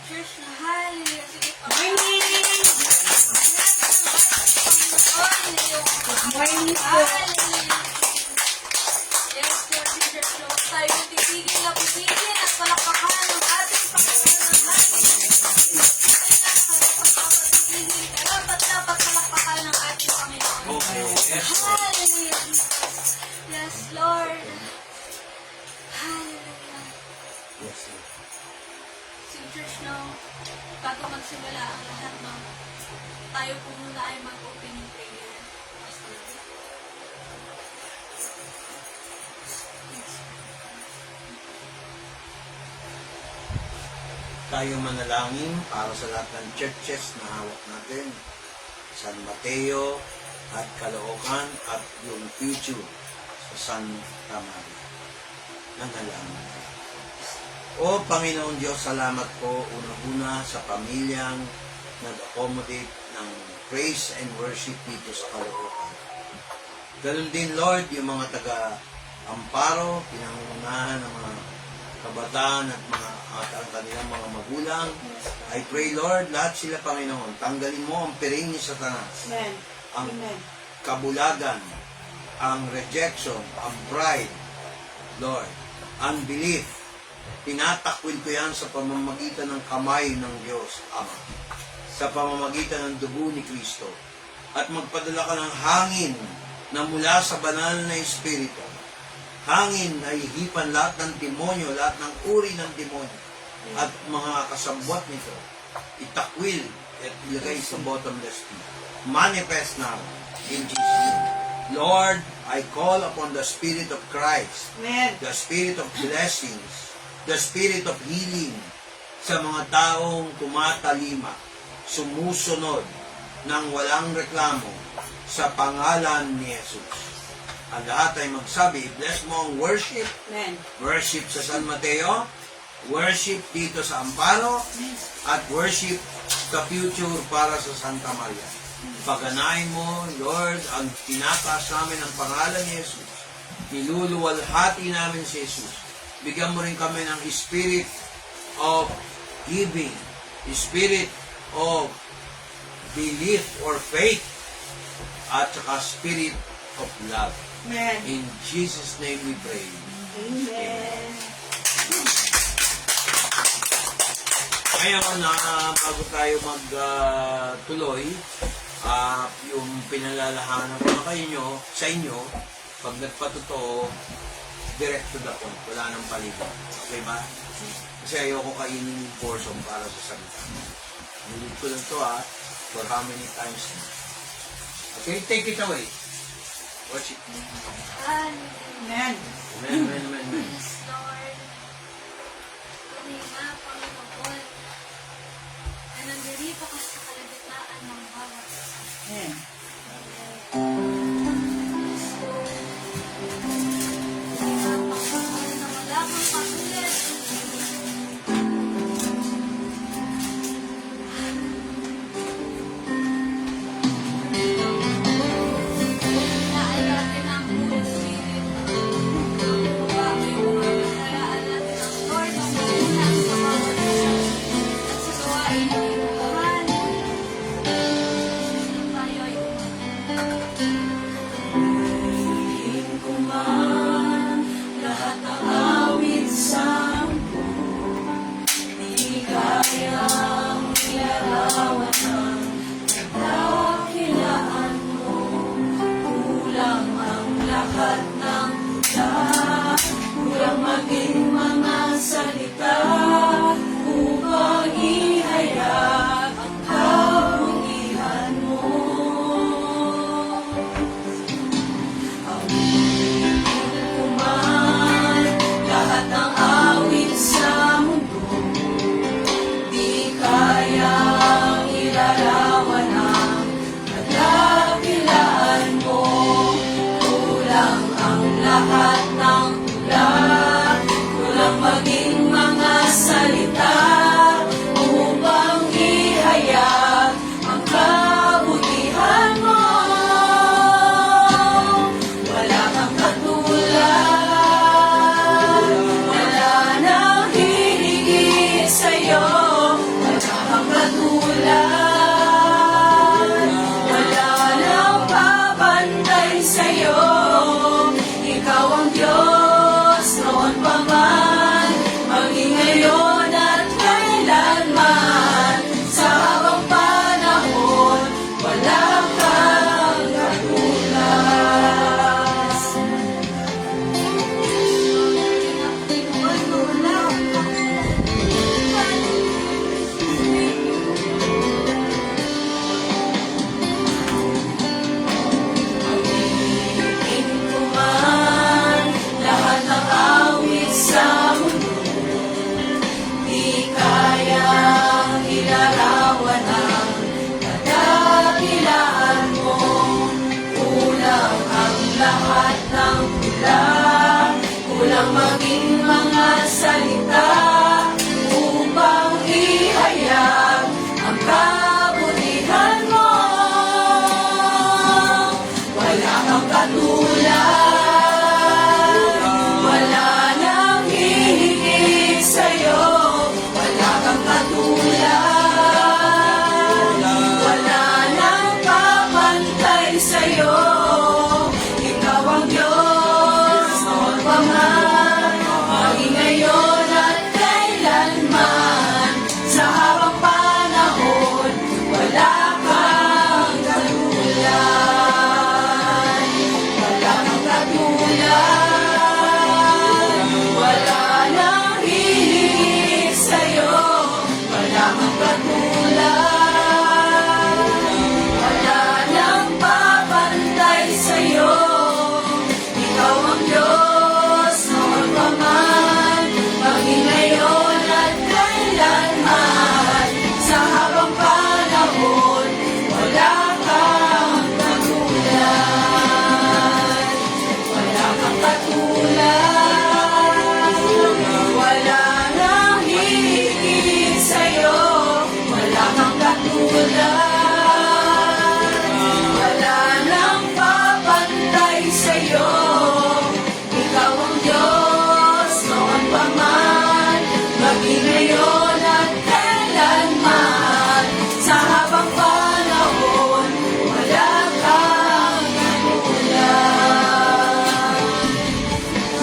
church na hallelujah. Sige pa. Morning po. Hallelujah. Yes, Lord, si church na huwag tayo titigil na pitigil at palakpakan ng ating Panginoon ng langit. Dapat palakpakan ng ating Panginoon. Hallelujah. Yes, Lord. Hallelujah. Yes, Lord. Si church no, bago magsimula ang lahat no, tayo po muna ay mag-opening prayer. Pastor. Tayo manalangin para sa lahat ng churches na hawak natin. San Mateo at Caloocan at yung future sa Santa Maria. Nanalangin. O Panginoon Diyos, salamat po unang-una sa pamilyang nag-accommodate ng praise and worship dito sa Caloocan. Ganun din, Lord, yung mga taga-amparo, pinangunahan ng mga kabataan at ang kanilang mga magulang. I pray, Lord, lahat sila, Panginoon, tanggalin mo ang piring ni Satanas. Amen. Ang Amen. kabulagan, ang rejection, ang pride, Lord, unbelief. Tinatakwil ko yan sa pamamagitan ng kamay ng Diyos, Ama. Sa pamamagitan ng dugo ni Kristo. At magpadala ka ng hangin na mula sa banal na Espiritu. Hangin na ihipan lahat ng demonyo, lahat ng uri ng demonyo. At mga kasabwat nito, itakwil at ilagay sa bottomless pit. Manifest now in Jesus' name. Lord, I call upon the Spirit of Christ, Amen. the Spirit of blessings, the Spirit of healing sa mga taong tumatalima, sumusunod ng walang reklamo sa pangalan ni Jesus. Ang lahat ay magsabi, bless mo ang worship, Amen. worship sa San Mateo, worship dito sa Amparo, at worship sa future para sa Santa Maria. Paganahin mo, Lord, ang tinataas namin ang pangalan ni Jesus. Niluluwalhati namin si Jesus. Bigyan mo rin kami ng spirit of giving, spirit of belief or faith, at saka spirit of love. Amen. In Jesus' name we pray. Amen. Ngayon, bago tayo magtuloy, yung pinalalahanan ko na kayo sa inyo, pag nagpatotoo, direct to the point, wala nang palitan. Okay ba? Kasi ayoko kainin portion para sa salita. Nilid ko lang to for how many times na. Okay, take it away. Watch it. Amen. Amen, amen, amen, amen. Yes, Lord. Tunay nga, Panginoon, na nandito ka sa kalagitnaan ng bawat isa. Amen. Yes, Lord. Napakahal na wala kang katulad. Inaalala natin ang Holy Spirit. Ang bagay mo nga Wala nang papantay sa'yo. Ikaw ang Diyos, noon pa man, maging ngayon at kailanman. Sa habang panahon, wala kang kagulan.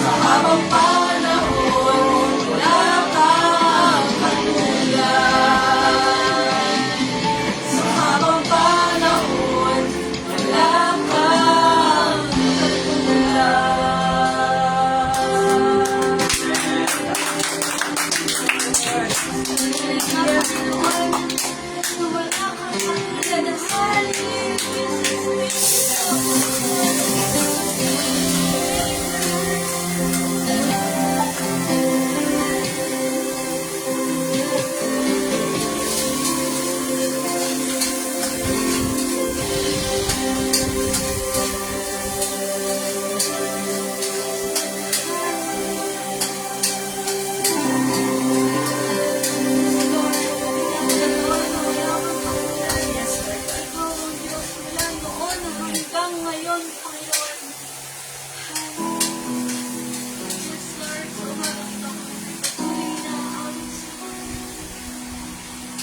Sa habang panahon, wala kang kagulan. Sa habang panahon, wala kang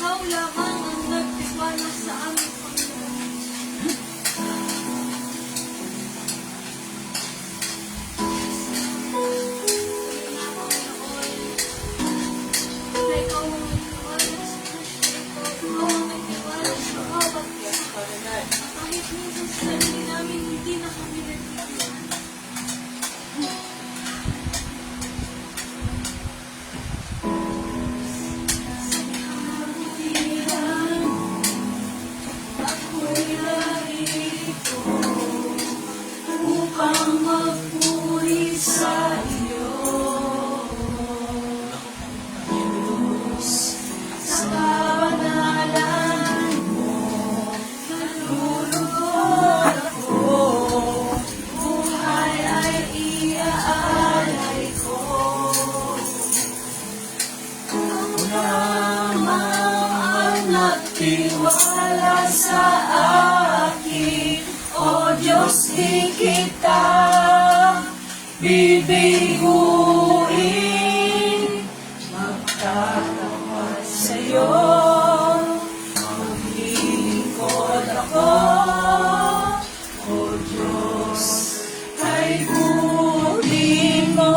Ikaw lamang ang nagtiwala sa aming Panginoon. Ikaw ang nagtiwala sa Kristo. Ikaw ang nagtiwala sa bawat isa. Kahit minsan sa sarili namin, hindi na kami nagtiwala. Ako'y narito upang magpuri sa iyo. Diyos, sa kabanalan mo, nalulugod ako. Buhay ay iaalay ko. Ikaw lamang ang nagtiwala sa akin, O Diyos, di kita bibiguin. Magtatapat sa'yo, maglilingkod ako, O Diyos, kay buti mo.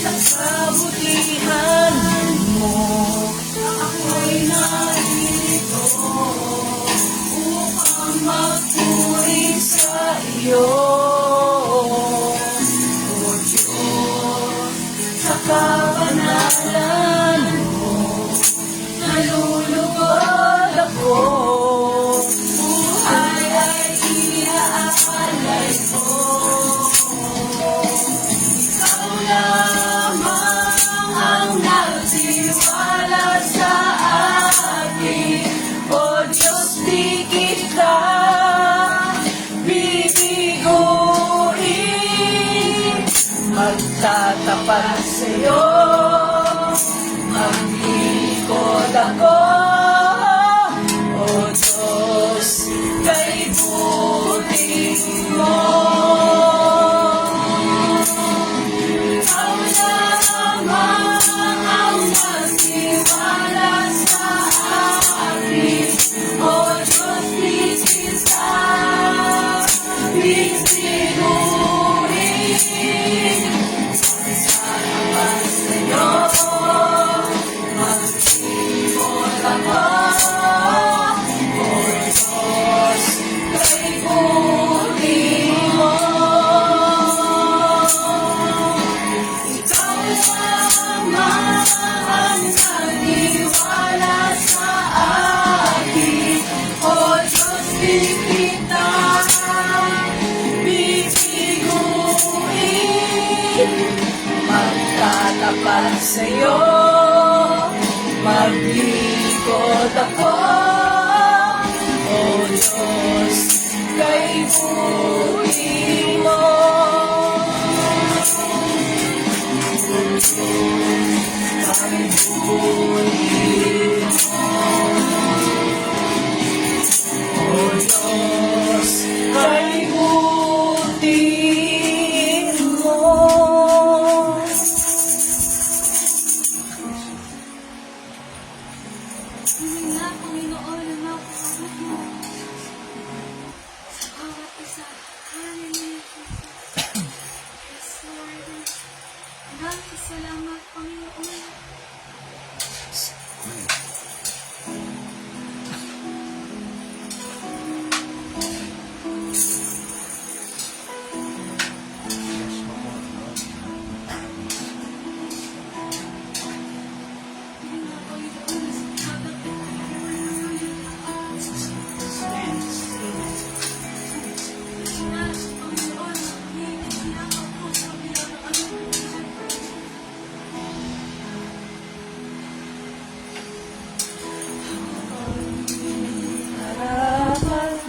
Sa kabutihan mo, ako'y narito upang magpuri sa iyo. O Diyos, sa kabanalan mo, nalulugod ako. Buhay ay iaalay ko. Ikaw lamang ang nagtiwala sa akin, O Diyos, di kita bibiguin. Magtatapat sa'yo, maglilingkod ako, O Diyos, kay buti mo. Ikaw lamang ang nagtiwala sa akin, O Diyos, di kita bibiguin. Magtatapat sa'yo, maglilingkod ako, O Diyos, kay buti mo. Ikaw lamang ang nagtiwala sa akin, O Diyos, di kita bibiguin. Magtatapat sa'yo, maglilingkod lingkod ako, O Diyos, kay buti mo. Kay buti mo, O Diyos, kay buti mo. Hindi nga, Panginoon, ang napakabot mo sa bawat isa. Hallelujah, Jesus. Yes, Lord. Maraming salamat, Panginoon. Hindi nga, Panginoon, sa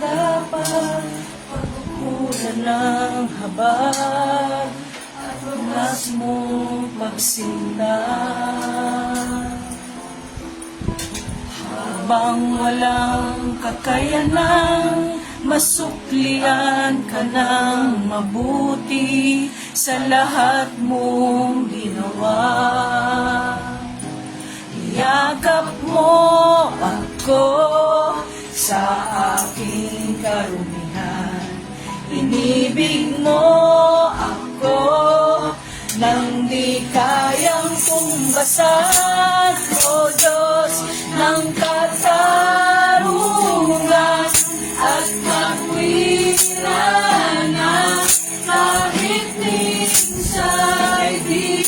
Dapat pagkukulan ng habag at wagas mong pagsinta. Habang walang kakayanang masuklian ka ng mabuti sa lahat mong ginawa. Yakap mo ako sa aking karumihan. Inibig mo ako nang di kayang tumbasan. O Diyos ng katarungan at katwiran, kahit minsa'y di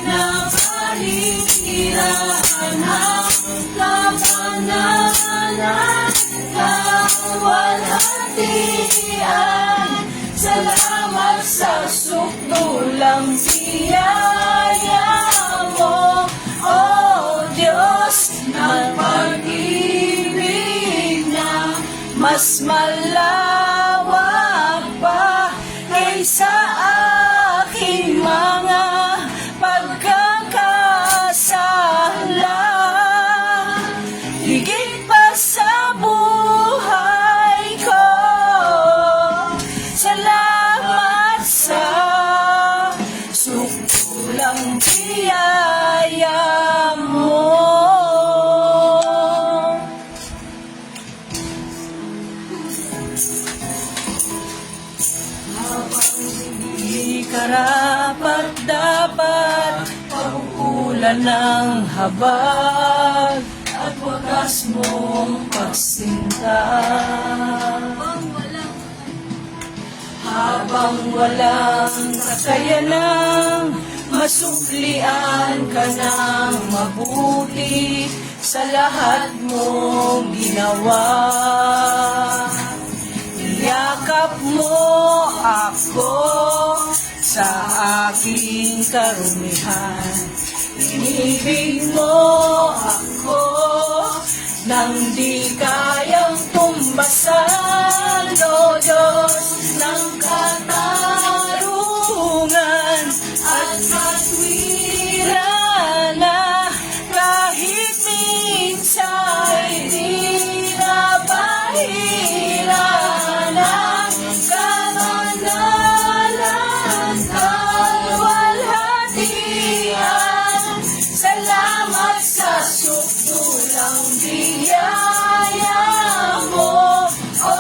napahihiraan ang labanan at kawalhatian. Salamat sa sukdulang biyaya mo, O Diyos ng pag-ibig na mas malawak pa kaysa aking mga pagkakasala. Higit pa sa buhay ko, salamat sa sukdulang biyaya mo. Di karapat dapat pagkukulan ng habag at wagas mong pagsinta. Habang walang kakayanang masuklian ka ng mabuti sa lahat mong ginawa. Yakap mo ako sa aking karumihan. Inibig mo ako nang di kayang tumbasan. O Diyos ng katarungan at katwiran, kahit minsa'y di napahiran ang kabanalan, kalwalhatian. Salamat sa sukdulang biyaya mo, O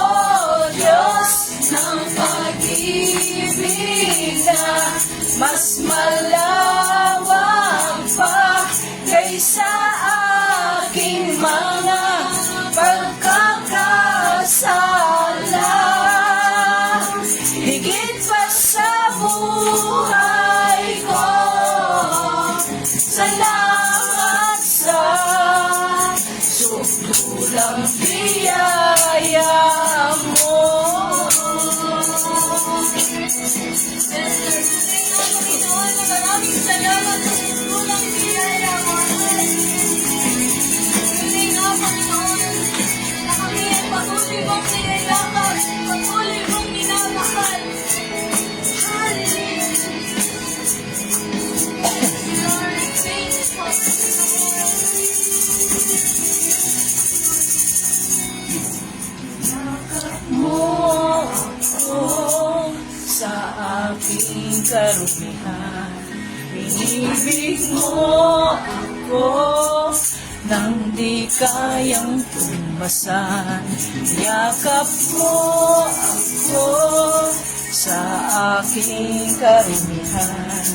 Diyos ng pag-ibig na mas malawak pa kaysa aking mga pagkakasala. Higit pa sa buhay ko, salamat sa sukdulang biyaya mo. Maraming salamat sa sukdulang biyaya mo. Hindi nga, karumihan. Inibig mo ako nang di kayang tumbasan. Yakap mo ako sa aking karumihan.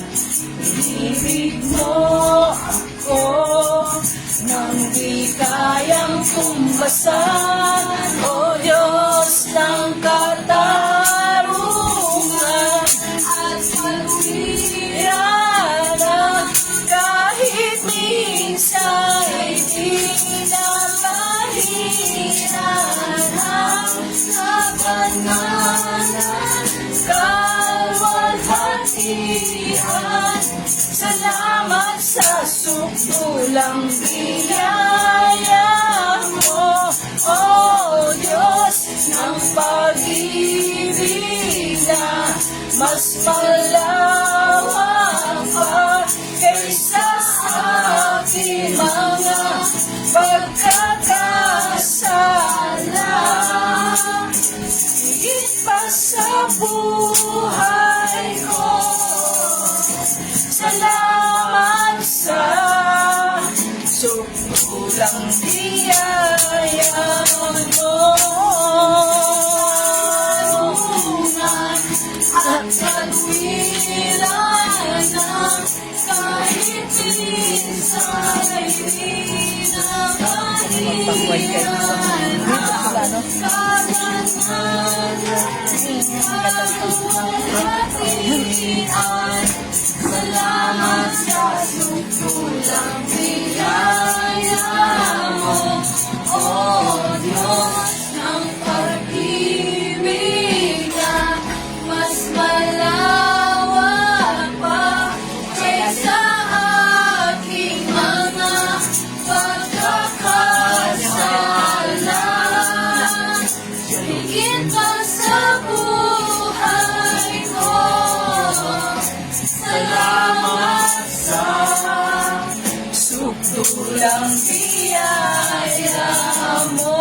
Inibig mo ako nang di kayang tumbasan. O Diyos ng katarungan at kalwiran, kahit minsan ay di na mahiran ang kabanalan, kalwalhatian. Salamat sa sukdulang biyaya mo, O Diyos ng pag-ibig na mas malawak pa kaysa sa aking mga pagkakasala. Higit pa sa buhay ko, salamat sa sukdulang biyaya mo. At kalwiran ng kahit minsan ay di na mahiran ang kabanalan. Salamat sa sukdulang biyaya mo, O Diyos ng pag-ibig na mas malawak pa kaysa aking mga pagkakasala. Higit pa sa buhay ko, salamat sa sukdulang biyaya mo.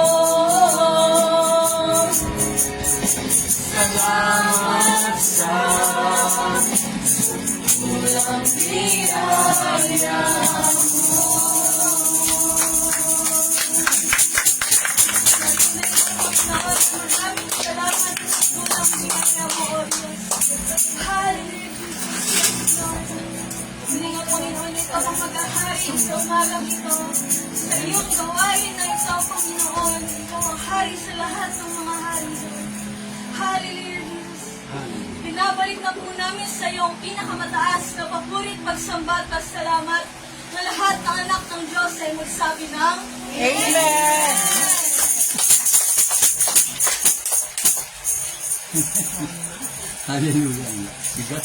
Salamat sa sukdulang biyaya mo. Maraming salamat sa sukdulang biyaya mo, O Diyos. Hallelujah. Hininga po ulit ako mag-ahari sa umagang ito sa iyong gawain na ikaw, Panginoon. Ikaw ang hari sa lahat ng mga hari. Hallelujah, Jesus. Binabalik na po namin sa iyong pinakamataas na papurit, pagsamba at pasalamat na lahat ng anak ng Diyos ay magsabi ng Amen! Hallelujah. Bigat.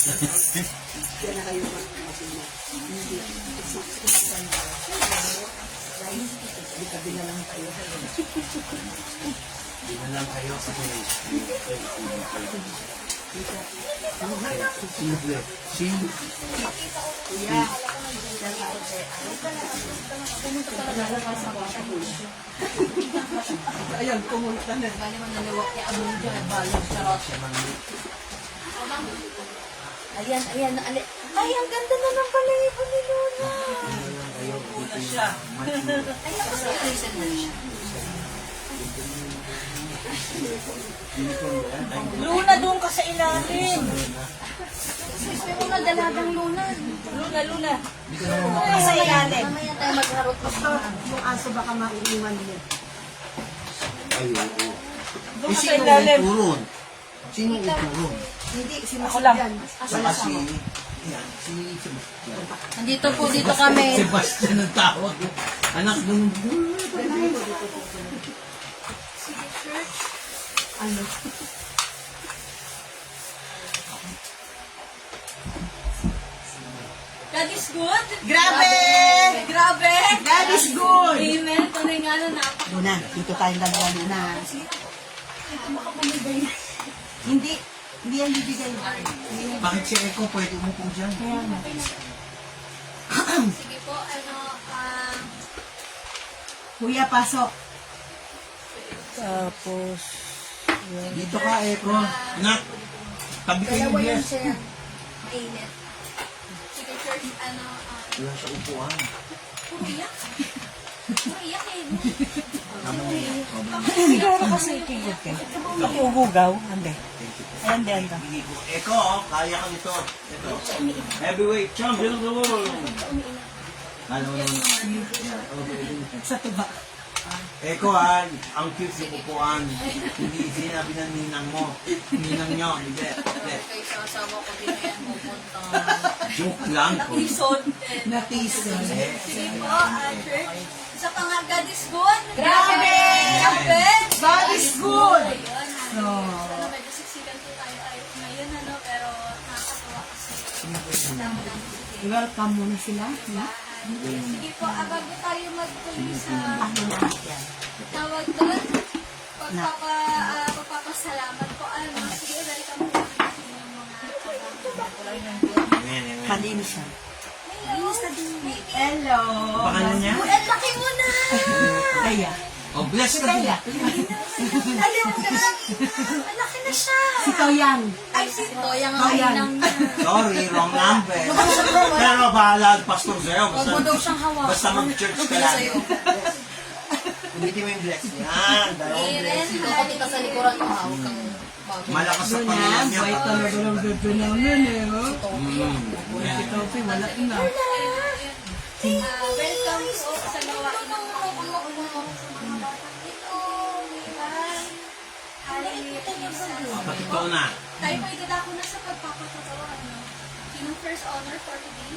Alam kayo sa Ayan, pumunta na. Ayan, ayan. Ay, ang ganda na ng balahibo ni Lola. Pumunta siya. Ayan, kasi reason na siya. Luna, doon ka sa ilalim. Pero na dalagang Luna. Luna, Luna. Doon ka sa ilalim. Mamaya tayo magharot. Yung aso baka maiiwan niya. Ay, oo. Doon ka sa ilalim. Uturon? Sino uturon? Hindi, si Ako lang. Masigan. Saka si... Yan, si Sebastian. Nandito po, dito kami. Sebastian ang tawag. Anak ng... Ano? God is good. Grabe! Grabe. God is good! Amen. Tunay nga na Luna, dito tayong dalawa, Luna. Hindi yan bibigay. Bakit si Eko pwede umupo dyan? Sige po, Kuya, pasok. Tapos, Dito ka, Eko. Anak, tabi kayo, yes. Mainit. Sige, church, Wala sa upuan. puro iyak. Puro iyak eh. Tama na yan. Siguro kasi kigod ka. Ugugaw. Ande. Ayan, di, ando. Hindi ko. Eko, kaya ka nito. Ito. Heavyweight champion of the world. Alam mo naman. Sa tuba. Eko ang cute ng upuan. Hindi sinabi ng ninang mo. Ninang nyo. Hindi. Kay sasama ko din yan pupunta. Joke lang. Isod. Natison. Sige po, church. Isa pa nga, God is good. Grabe! Grabe! God is good! Ayun, So, sana medyo siksikan po tayo ay ngayon, pero nakakatawa kasi. welcome muna sila. No? Sige po, bago tayo magtuloy sa Ano lahat yan? tawag doon, pagpapasalamat po, sige, welcome po natin yung mga Amen, amen. Malinis siya. Hello! Hello! Paano niya? Ang laki mo na! Kaya. Oh, bless ka din. Alam mo na, ang laki na siya! Si Toyang. Ay, si Toyang ang Toyang. inang niya. Sorry, wrong number. Pero bahala ang pastor sa'yo. Huwag mo daw siyang hawakan. Basta mag-church ka lang. Ulitin mo yung bless. Yan, dalawang bless. Dito ko kita sa likuran mo, hawak kang bago. Malakas sa Doon pamilya na, niya. boy talaga lang doon namin eh. Oh. Si Topi, wala na. Welcome po sa gawain ng Panginoon sa mga batang ito. Hallelujah. Patotoo na. Tayo po idadako na sa pagpapatotoo. Sinong first honor for today?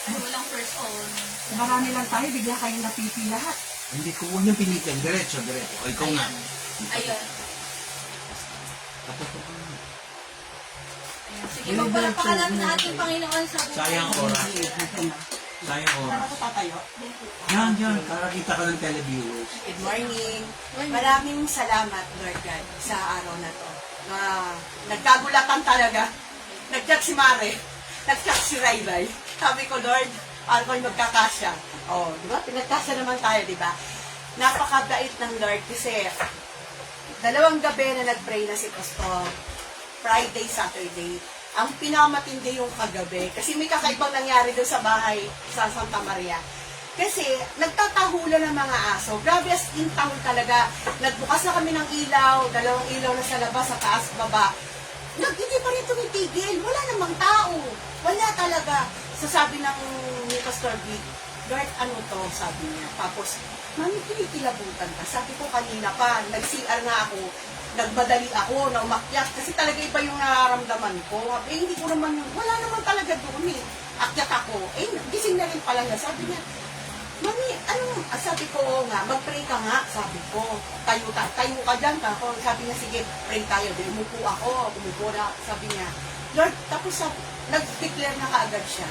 Ay, walang first honor. Marami lang tayo, bigla kayong napipi lahat. Hindi ko huwag niyang pilitin. Diretso, diretso. O, ikaw na. Ayun. Patotoo na. Ayun. Sige, magpalakpakan natin ang ating Panginoon sa buhay. Sayang oras. Sayang oras. Tatayo. Yan, yan. Para kita ka ng televiewers. Good morning. Maraming salamat, Lord God, sa araw na to. Nagkagulatan talaga. Nag-chat si Mare. Nag-chat si Raylay. Sabi ko, Lord, paano ko yung magkakasya? Oh, di ba? Pinagkasya naman tayo, di ba? Napakabait ng Lord kasi 2 gabi na nag-pray na si Pastor. Friday, Saturday. Ang pinakamatindi yung kagabi. Kasi may kakaibang nangyari doon sa bahay sa Santa Maria. Kasi nagtatahulan ng mga aso. Grabe as in tahol talaga. Nagbukas na kami ng ilaw, 2 ilaw na sa labas, sa taas, baba. Hindi pa rin tumitigil. Wala namang tao. Wala talaga. So sabi ni Pastor Vic, Lord, ano to? Sabi niya. Tapos, Mami, kinikilabutan ka. Sabi ko kanina pa, nag-CR nga ako, nagmadali ako na umakyat. Kasi talaga iba yung nararamdaman ko. Hindi ko naman, wala naman talaga doon eh. Akyat ako. Gising na rin pala niya. Sabi niya, Mami, sabi ko nga, mag-pray ka nga, sabi ko. Tayo ka dyan. Sabi niya, sige, pray tayo. Umupo ako, umupo na. Sabi niya, Lord, tapos nag-declare na kaagad siya.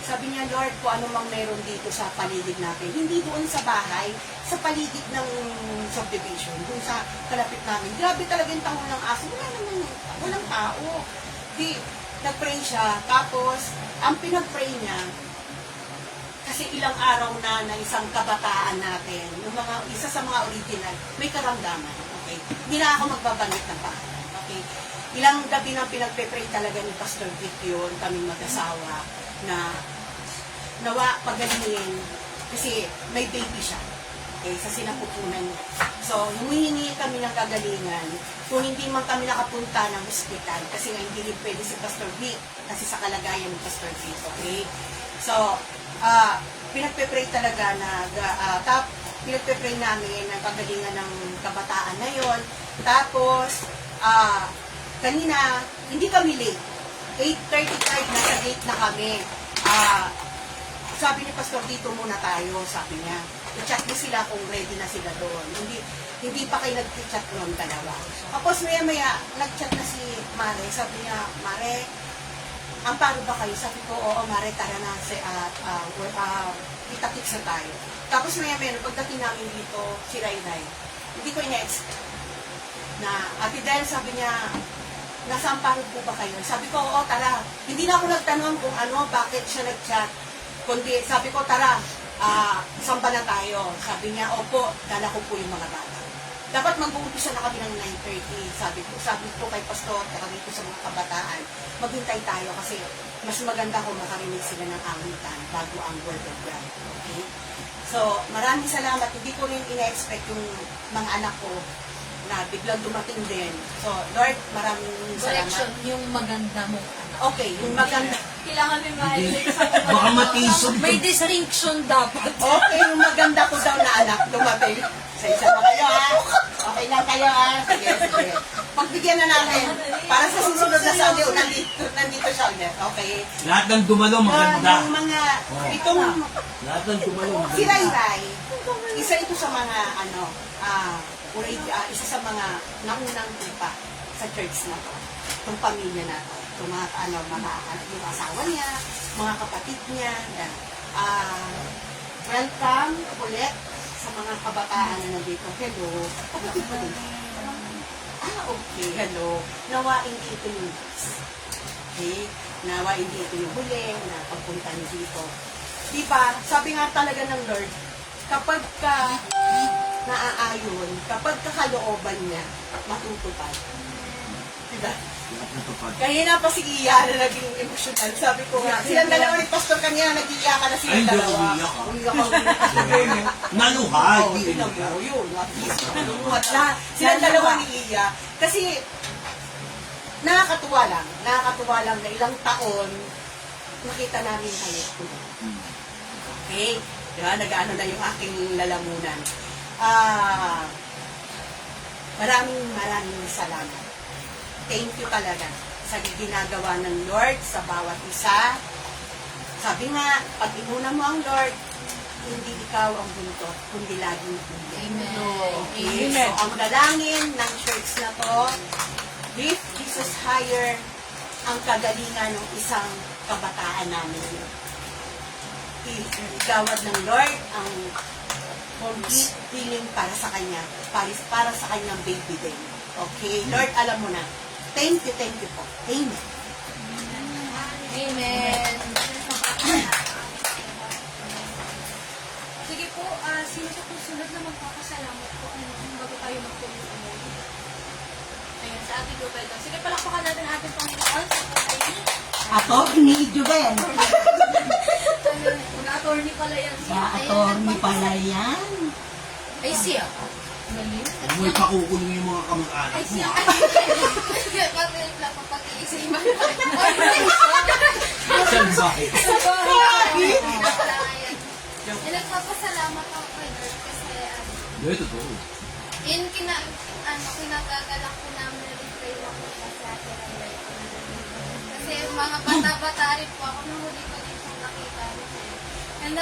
Sabi niya, Lord, kung ano mang meron dito sa paligid natin, hindi doon sa bahay, sa paligid ng subdivision, doon sa kalapit namin. Grabe talaga yung tahol ng aso. Wala naman yun. Walang tao. Di, nag-pray siya. Tapos, ang pinag-pray niya, kasi ilang araw na isang kabataan natin, yung isa sa mga original, may karamdaman. Okay? Hindi na ako magbabanggit ng pangalan. Okay? Ilang gabi nang pinagpe-pray talaga ni Pastor Vic yun, kaming mag-asawa, na nawa pagalingin kasi may baby siya. Okay, sa sinapupunan niya. So, humihingi kami ng kagalingan kung hindi man kami nakapunta ng hospital kasi nga hindi rin pwede si Pastor Vic kasi sa kalagayan ng Pastor Vic. Okay? So, pinagpe-pray talaga na pinagpe-pray namin ng kagalingan ng kabataan na yon. Tapos, kanina, hindi kami late. 8:35 nasa gate na kami. Sabi ni Pastor, dito muna tayo, sabi niya. I-chat mo sila kung ready na sila doon. Hindi pa kayo nag-chat noon dalawa. Tapos maya-maya, nag-chat na si Mare. Sabi niya, Mare, ang paro ba kayo? Sabi ko, oo Mare, tara na. Kita-kits na tayo. Tapos maya-maya, pagdating namin dito, si Raylay, hindi ko ina-expect na, Ate Del, sabi niya, nasa amparo po ba kayo? Sabi ko, oo, tara. Hindi na ako nagtanong kung bakit siya nag-chat. Kundi, sabi ko, tara, saan ba na tayo? Sabi niya, opo, dala ko po yung mga bata. dapat mag-uumpisa na kami ng 9:30. Sabi ko kay Pastor, kami ko sa mga kabataan, maghintay tayo kasi mas maganda kung makarinig sila ng awitan bago ang Word of God. Okay? So, maraming salamat. Hindi ko rin ina-expect yung mga anak ko na biglang dumating din. So, Lord, maraming Correction, salamat. yung maganda mo. Okay, yung maganda. Kailangan may ma-highlight sa Baka matisod. May distinction dapat. Okay, yung maganda ko daw na anak dumating. Sa isa pa kayo, ha? Okay lang kayo, ha? Sige, sige. Pagbigyan na natin. Para sa susunod na Sunday, nandito siya ulit. Okay? Lahat ng dumalo maganda. Yung mga, itong, Lahat ng dumalo si maganda. Ray, isa ito sa mga, isa sa mga naunang tupa sa church na to. Itong pamilya na to. Itong mga, yung asawa niya, mga kapatid niya. Yan. Welcome ulit sa mga kabataan na nandito. Hello. Okay. Hello. Nawa hindi ito yung last. Okay? Nawa hindi ito yung huli na pagpunta niyo dito. Diba? Sabi nga talaga ng Lord, kapag ka naaayon, kapag kakalooban niya, matutupad. Diba? Kaya na pa si Iya na naging emotional. Sabi ko nga, silang dalawa ni Pastor kanina, nag-iiyakan na Ay, silang hindi ako dalawa. umiyak, ha? Umiyak ako. Naluhay. Oo, Di yun umiyak. ang yun. At silang dalawa ni Iya. Kasi, nakakatuwa lang na ilang taon, nakita namin kayo. Okay? Diba? Nag-ano na yung aking lalamunan. Maraming salamat. Thank you talaga sa ginagawa ng Lord sa bawat isa. Sabi nga, pag inuna mo ang Lord, hindi ikaw ang buntot, kundi laging hindi. Amen. Okay? So, ang dalangin ng church na to, lift Jesus higher ang kagalingan ng isang kabataan namin. Igawad ng Lord ang complete healing para sa kanya, para sa kanyang baby din. Okay? Lord, alam mo na. Thank you po. Amen. Amen. Sige po, sino sa susunod na magpapasalamat po bago tayo magtuloy-tuloy? Ayan, sa ating Jubel daw. Sige, palakpakan natin ang ating Panginoon sa pagkain. Ako, ni Jubel. Mag-attorney pala yan siya. Attorney pala yan. Ay, siya. Huwag pakukulong yung mga kamag-anak Ay, mo. siya. ha? Kasi lang po pag-iisipan. Salbahe. Nagpapasalamat ako kay Lord kasi Hindi, totoo. kinagagalak ko namin na rin ako sa atin. Kasi mga bata-bata rin po ako nung huli ko din siyang nakita. And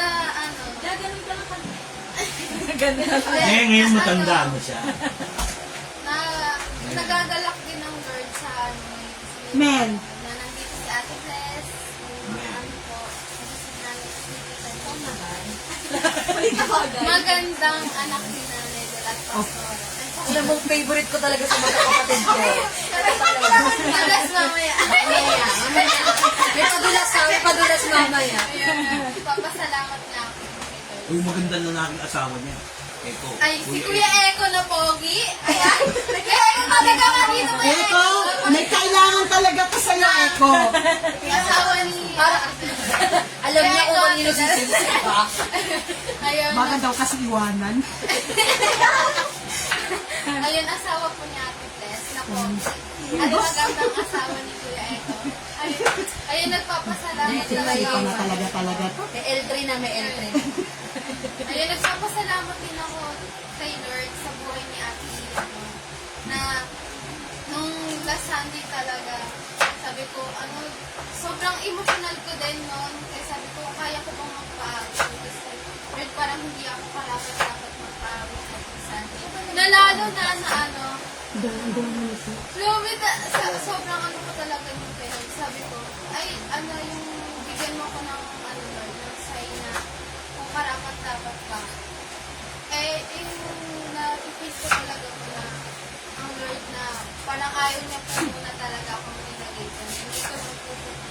gaganon ka lang kami. Ngayon matanda mo siya. Nagagalak din ng Lord sa Men. na nandito si Ate Bless, po, si Nanay Tita naman. Magandang anak ni Nanay de la Pastora. Alam mo, favorite ko talaga sa mga kapatid ko. Padulas mamaya. May padulas mamaya. Papasalamat na ako. Uy, maganda na naging asawa niya. Eko. Ay, si Kuya Eko na pogi. Ayan. Kuya Eko talaga nga dito may Eko, may kailangan talaga pa sa'yo, Eko. Asawa ni... Alam niya kung kanino sisisi ba? Ayun. Baka daw kasi iwanan. Ayun, asawa po ni Ate Bless na pogi. At magandang asawa ni Kuya Eko. Ayun, nagpapasalamat talaga to. May L3 na, may L3. Ayun, nagpapasalamat din ako kay Lord sa buhay ni Ate Iya ko. Na nung last Sunday talaga, sabi ko, sobrang emotional ko din noon. Kaya sabi ko, kaya ko bang magpaawit? Kasi Lord, parang hindi ako karapat-dapat magpaawit sa Sunday. Nalalo na sobrang ko talaga yung kay Lord. Sabi ko, yung bigyan mo ko ng Lord, ng sign na kung karapat-dapat ka. Yung na-feel ko talaga ko na ang Lord na parang ayaw niya po muna talaga akong nilagay dyan. Hindi ko nagpupunta.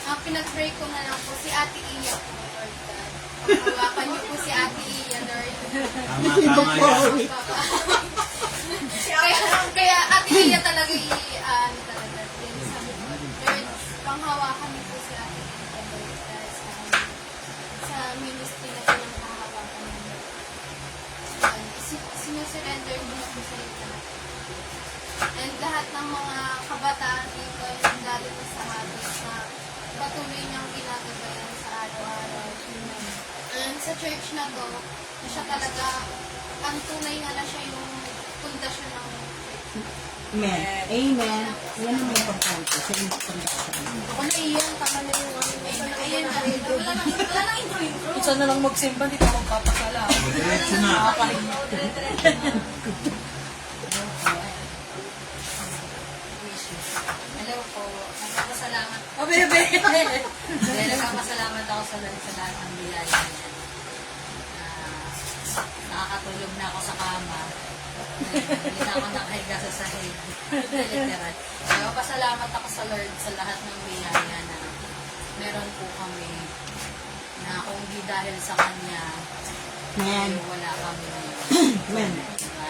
Ang pinag-pray ko na lang po si Ate Iya po, Lord God. Hawakan niyo po si Ate Iya, Lord. Tama yan. Kaya Ate Iya talaga ano talaga. Yun, sabi ko, Lord, panghawakan niyo po si Ate Iya, Lord. Dahil sa ministry na pinanghahawakan niyo. Yun, sinusurrender niyo po sa iyo. And lahat ng mga kabataan dito, yung lalo na sa habis na patuloy niyang ginagabayan sa araw-araw. And sa church na to, na siya talaga, ang tunay na siya yung pundasyon ng church. Amen. Amen. Yan ang importante sa inspiration. Ako na iyan, tama na yung ayan na rin. Wala nang intro-intro. Isa na lang magsimba, di ka magpapakala. Diretso na. Hello po. Nagpapasalamat. Oh, bebe! Nagpapasalamat ako sa lahat ng biyaya niya. Nakakatulog na ako sa kama. Hindi na ako nakahiga sa sahig. Literal. Nagpapasalamat ako sa Lord sa lahat ng biyaya na meron po kami na kung di dahil sa Kanya, Amen. wala kami ngayon. Amen.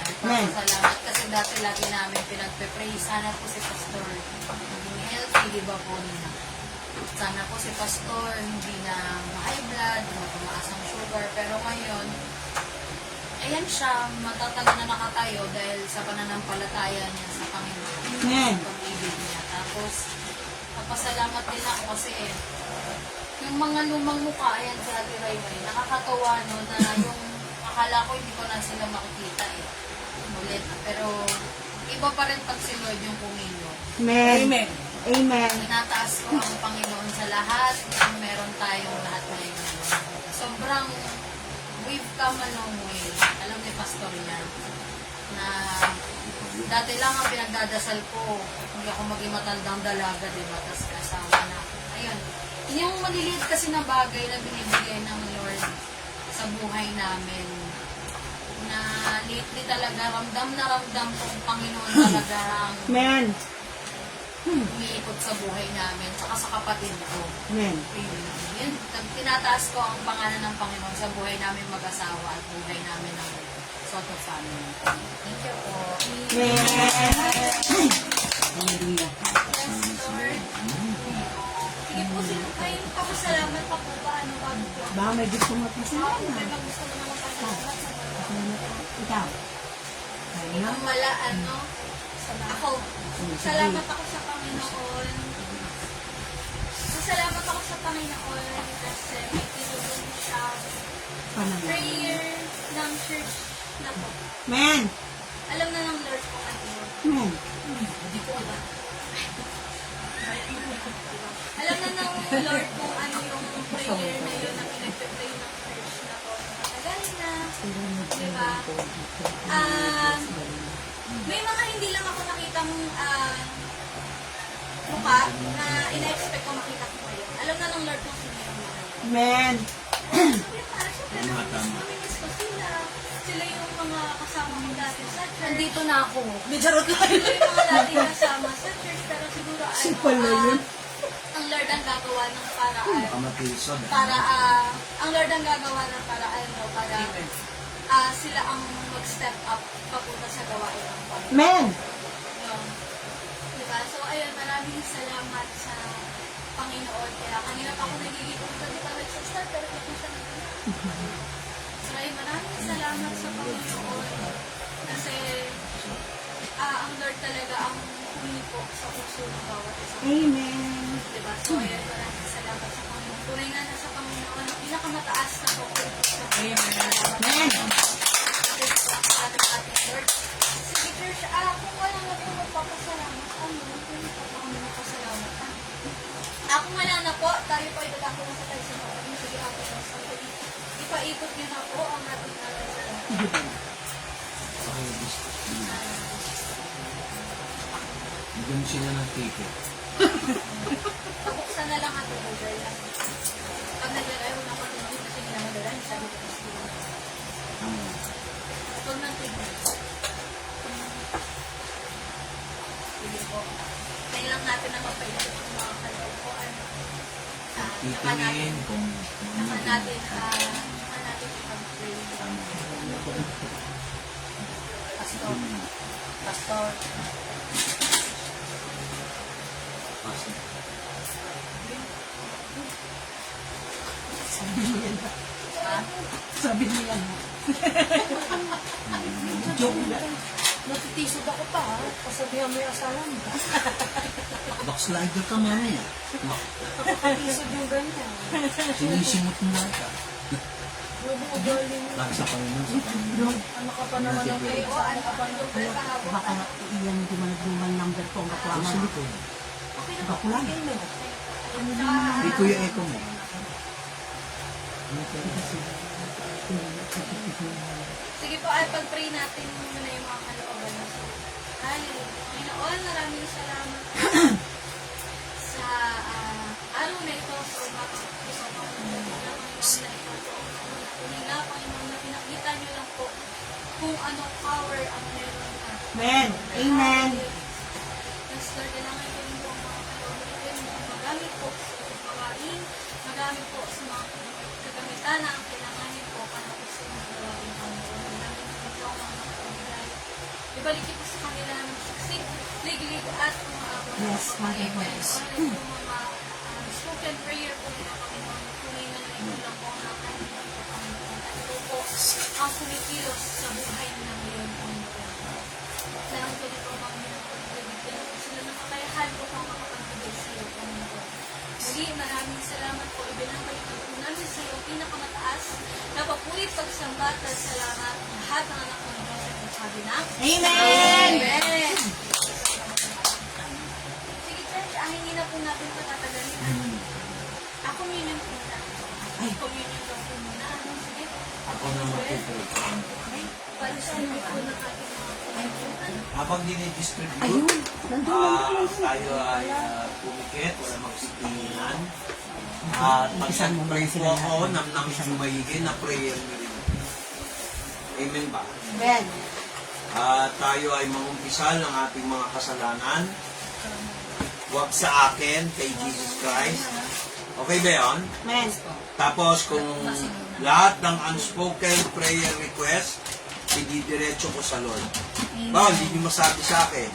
Nagpapasalamat kasi dati lagi namin pinagpe-pray. Sana po si Pastor maging healthy, di ba po nina? Sana po si Pastor hindi na ma-high blood, matumaas ang sugar. Pero ngayon, ayan siya, matatag na nakatayo dahil sa pananampalataya niya sa Panginoon. Amen. Sa pag-ibig niya. Tapos, napasalamat din ako kasi yung mga lumang mukha, ayan sa Ate Raymay, nakakatawa no, na yung akala ko hindi ko na sila makikita ulit. Pero iba pa rin pag si Lord yung pumilo. Amen. Amen. Amen. Tinataas ko ang Panginoon sa lahat ang meron tayong lahat ngayon. Sobrang we've come a long way. Alam ni Pastor yan na dati lang ang pinagdadasal ko hindi ako maging matandang dalaga, diba? Tapos kasama na. Ayun. Yung maliliit kasi na bagay na binibigay ng Lord sa buhay namin na lately talaga ramdam na ramdam kong Panginoon talaga ang Amen. umiikot sa buhay namin tsaka sa kapatid ko. Amen. Yun, tinataas ko ang pangalan ng Panginoon sa buhay namin mag-asawa at buhay namin ng Soto family. Thank you po. Amen. Hallelujah. Sige po, sino kayo papasalamat pa po ba? Ano bago po? Baka may gusto mo May pasalamat. gusto mo naman pasalamat sa Ikaw. Ano? Ang malaan, no? Ako, salamat ako sa Panginoon. Salamat ako sa Panginoon kasi may tinulong siya. Panalo. Prayer ng church na po. Amen. Alam na ng Lord kung ano yun. Amen. Hindi ko alam. Alam na ng Lord kung ano yung prayer na yun na pinagpipray ng church na po. Matagal na. Diba? May mga hindi lang ako nakitang mukha na ina-expect ko makita ko ngayon. Alam na ng Lord kung sino yung mga yun. Amen. Namimiss ko sila. Sila yung mga kasama ko dati sa church. Nandito na ako. May charot lang. Sila yung mga dati kasama sa church. Pero siguro Si pala yun. ang Lord ang gagawa ng paraan. Pamatisod. Para, ang Lord ang gagawa ng paraan no, para sila ang mag-step up papunta sa gawain ng Panginoon. Amen. No? Diba? So, ayun, maraming salamat sa Panginoon. Kaya kanina pa ako nagiging di pa nag-start, pero hindi ko siya nagiging. So, ayun, maraming salamat sa Panginoon. Kasi, ang Lord talaga ang humipok sa puso ng bawat isa. Amen. Diba? So, ayun, maraming salamat sa Panginoon. Tunay na nasa Panginoon, ang pinakamataas na pagpunta sa Panginoon. Amen. Ating Lord. Sige, church, kung wala na po magpapasalamat, kung kami magpasalamat, kung wala na po, tayo po ay dadako na sa tayo sa mga kami. Sige, ako na sa ipaikot niyo na po ang ating salamat. Bigyan sila ng ticket. Pabuksan na lang ating Lord. Pag nag-arrive na ako, hindi kasi hindi na madala, sabi ko kasi. Huwag nang tignan. Sige po. Kailangan natin na mapaikot yung mga kalooban. Saka Titingin kung natin Pastor. Sabi niya na. Joke lang. Natitisod ako pa ha. Pasabihan mo yung asawa mo. Backslider ka, mami. Nakatisod yung ganyan. Sinisimot mo lang ka. Huwag mo galing. Lagi sa Panginoon, sa Panginoon. Ano ka pa naman ng kayo? Ano ka pa ng kayo? Baka iyan di man nagduman number ko ang kaklama. Sa likod. Baka lang. Ito yung echo mo. Sige po, ay pag-pray natin muna na yung mga kalooban. Hallelujah. Panginoon, maraming salamat sa araw na ito sa umaga. Gusto ko po na Panginoon, Panginoon, na pinakita niyo lang po kung anong power ang meron ka. Amen. Amen. Yes, Lord, kailangan ko rin po ang mga kalooban. Magamit po sa pagkawain, magamit po sa mga kagamitan na ang kailanganin po para po sa mga gawain Panginoon. Magamit po ang mga kapagay. Ibalik niyo po sa kanila ng suksik, liglig at mga awa. Yes, Mother Amen. Boys. Ano po mga spoken prayer po nila Panginoon. Tunay na ito lang po ang nakain po Panginoon. At ito po ang kumikilos sa buhay nila ngayon Panginoon. Salamat po dito Panginoon. Bigyan po sila ng kakayahan po kung makapagbigay sa iyo Panginoon. Muli, maraming salamat po. Ibinabalik po namin sa iyo pinakamataas na papulit pagsambat at salamat lahat ng anak ng Diyos at sabi na Amen. Amen. Sige, church, hindi na po natin patatagalin. Ako communion po na. Communion daw po muna. Sige. Ako na mag-pray. Para sa inyo po ng ating mga kaibigan. Habang dinidistribute, Ayun. Nandun. tayo ay pumikit, wala magsitinginan. At mag-pray po ako, namnam sumayigin na prayer niyo rin. Amen ba? Amen. At tayo ay mangumpisal ng ating mga kasalanan. Huwag sa akin, kay Jesus Christ. Okay ba yun? Amen. Tapos kung lahat ng unspoken prayer request, ididiretso ko sa Lord. Ba, hindi niyo masabi sa akin.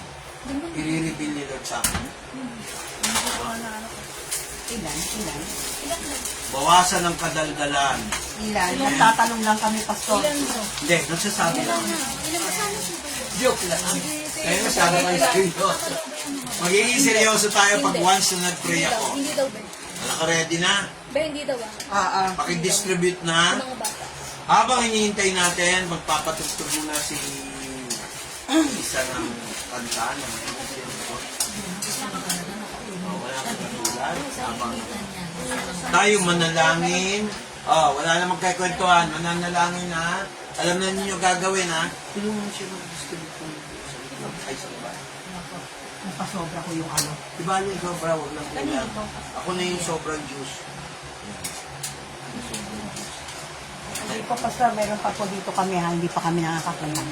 I-reveal ni Lord sa akin. Ilan? Bawasan ng kadaldalan. Ilan? Tatanong lang kami, Pastor. Hindi, nagsasabi lang. Joke lang. Kaya masyado kayo seryoso. Magiging seryoso tayo pag once na nag-pray ako. Hindi daw ba? Naka-ready na? Ba, hindi daw ah. Pakidistribute na. Mga bata. Habang hinihintay natin, magpapatugtog muna si isa ng kanta ng wala kang katulad. Habang tayo manalangin. Wala namang kikwentuhan. Mananalangin na. Alam na ninyo gagawin ha. Tulungan siya mag-distribute kung ay sa iba. Napasobra ko yung ano. Diba yung sobra, huwag lang kulang. Ako na yung sobrang juice. Hindi pa Pastor, meron pa po dito kami ha. Hindi pa kami nakakakuha.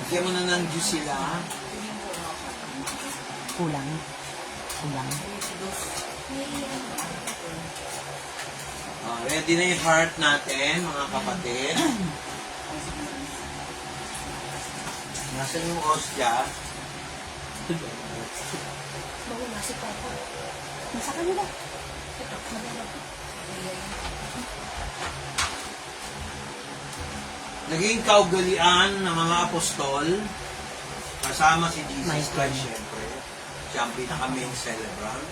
Bigyan mo na ng juice sila ha. Kulang. Ready na yung heart natin, mga kapatid. Nasaan yung ostya? Mawala si Papa. Nasa kanila. Naging kaugalian ng mga apostol, kasama si Jesus Christ, syempre. Siya ang pinaka-main celebrant.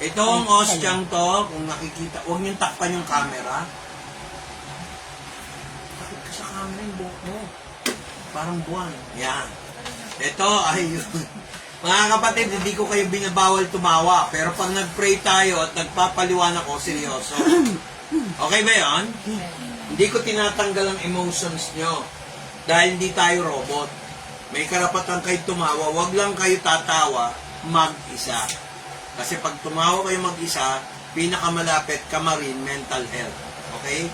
Itong ostyang to, kung nakikita, huwag niyong takpan yung camera. Bakit ka sa camera yung buhok mo? Parang buwan. Yan. Ito ay mga kapatid, hindi ko kayo binabawal tumawa. Pero pag nag-pray tayo at nagpapaliwanag ako, seryoso. Okay ba yun? Hindi ko tinatanggal ang emotions nyo. Dahil hindi tayo robot. May karapatan kayo tumawa. Huwag lang kayo tatawa mag-isa. Kasi pag tumawa kayo mag-isa, pinakamalapit ka marin mental health. Okay?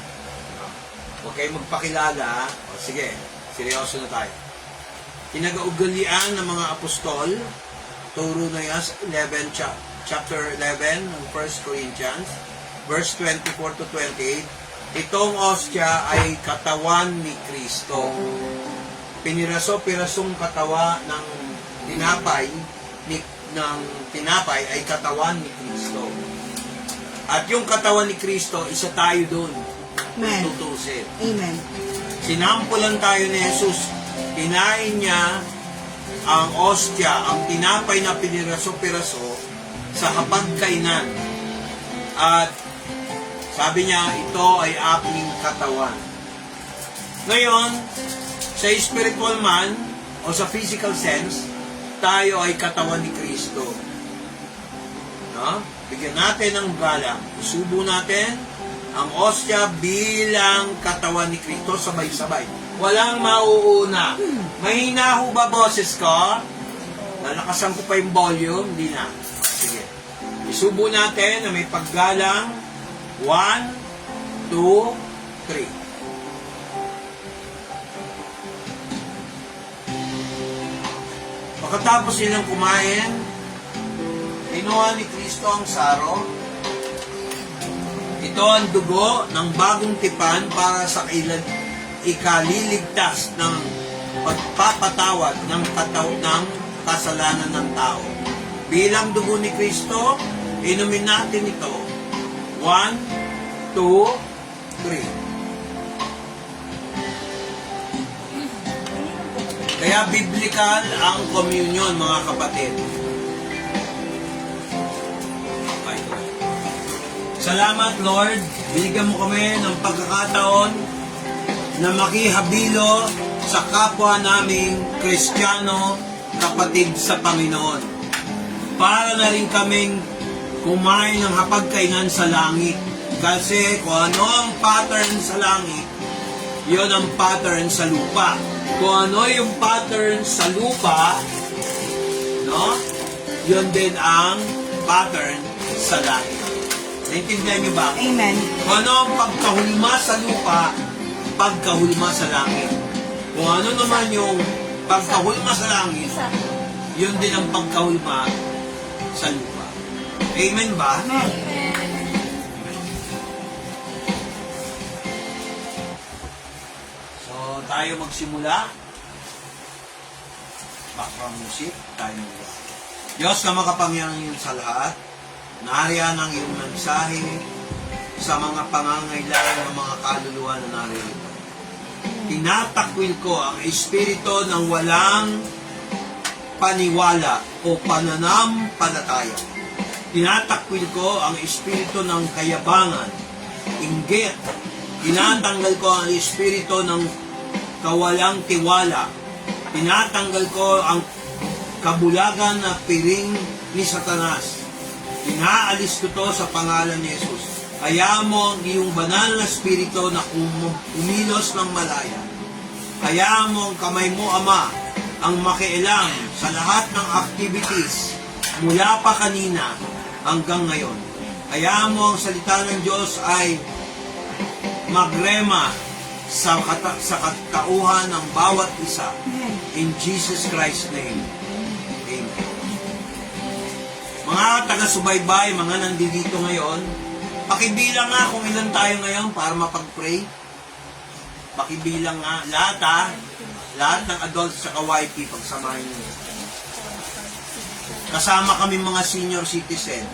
Huwag kayo magpakilala. O sige, seryoso na tayo. Pinag-augalian ng mga apostol, turo na yan sa chapter 11 ng 1 Corinthians, verse 24 to 28. itong ostya ay katawan ni Kristo. Piniraso-pirasong katawa ng tinapay ay katawan ni Kristo. At yung katawan ni Kristo, isa tayo doon. Amen. Tutusin. Amen. Sinampulan tayo ni Jesus. Kinain niya ang ostya, ang tinapay na piniraso-piraso sa hapagkainan. At sabi niya, ito ay aking katawan. Ngayon, sa spiritual man o sa physical sense, tayo ay katawan ni Kristo. No? Bigyan natin ng galang. Isubo natin ang ostya bilang katawan ni Kristo, sabay-sabay. Walang mauuna. Mahina ho ba boses ko? Nalakasan ko pa yung volume? Hindi na. Sige. Isubo natin na may paggalang. 1, 2, 3. Pagkatapos nilang kumain, kinuha ni Kristo ang saro. Ito ang dugo ng bagong tipan para sa ikaliligtas ng pagpapatawad ng kasalanan ng tao. Bilang dugo ni Kristo, inumin natin ito. 1, 2, 3. Kaya biblical ang communion, mga kapatid. Okay. Salamat, Lord. Binigyan mo kami ng pagkakataon na makihabilo sa kapwa naming Kristiyano, kapatid sa Panginoon. Para na rin kaming kumain ng hapagkainan sa langit. Kasi kung ano ang pattern sa langit, yun ang pattern sa lupa. Kung ano yung pattern sa lupa, no? Yun din ang pattern sa langit. Naintindihan niyo ba? Amen. Kung ano ang pagkahulma sa lupa, pagkahulma sa langit. Kung ano naman yung pagkahulma sa langit, yun din ang pagkahulma sa lupa. Amen ba? So, tayo magsimula. Background music, tayo magsimula. Diyos na makapangyarihan sa lahat, nariyan ang iyong mensahe sa mga pangangailangan ng mga kaluluwa na narito. Tinatakwil ko ang espiritu ng walang paniwala o pananampalataya. Tinatakwil ko ang espiritu ng kayabangan, inggit. Tinatanggal ko ang espiritu ng kawalang tiwala. Tinatanggal ko ang kabulagan na piring ni Satanas. Inaalis ko to sa pangalan ni Jesus. Kaya mo ang iyong banal na espiritu na umilos ng malaya. Kaya mo ang kamay mo, Ama, ang makialam sa lahat ng activities mula pa kanina hanggang ngayon. Kaya mo ang salita ng Diyos ay magrema sa katauhan ng bawat isa. In Jesus Christ's name. Amen. Mga taga-subaybay, mga nandito ngayon, pakibilang nga kung ilan tayo ngayon para mapag-pray. Pakibilang nga. Lahat ng adults sa YP, pagsamahin niyo. Kasama kami mga senior citizen.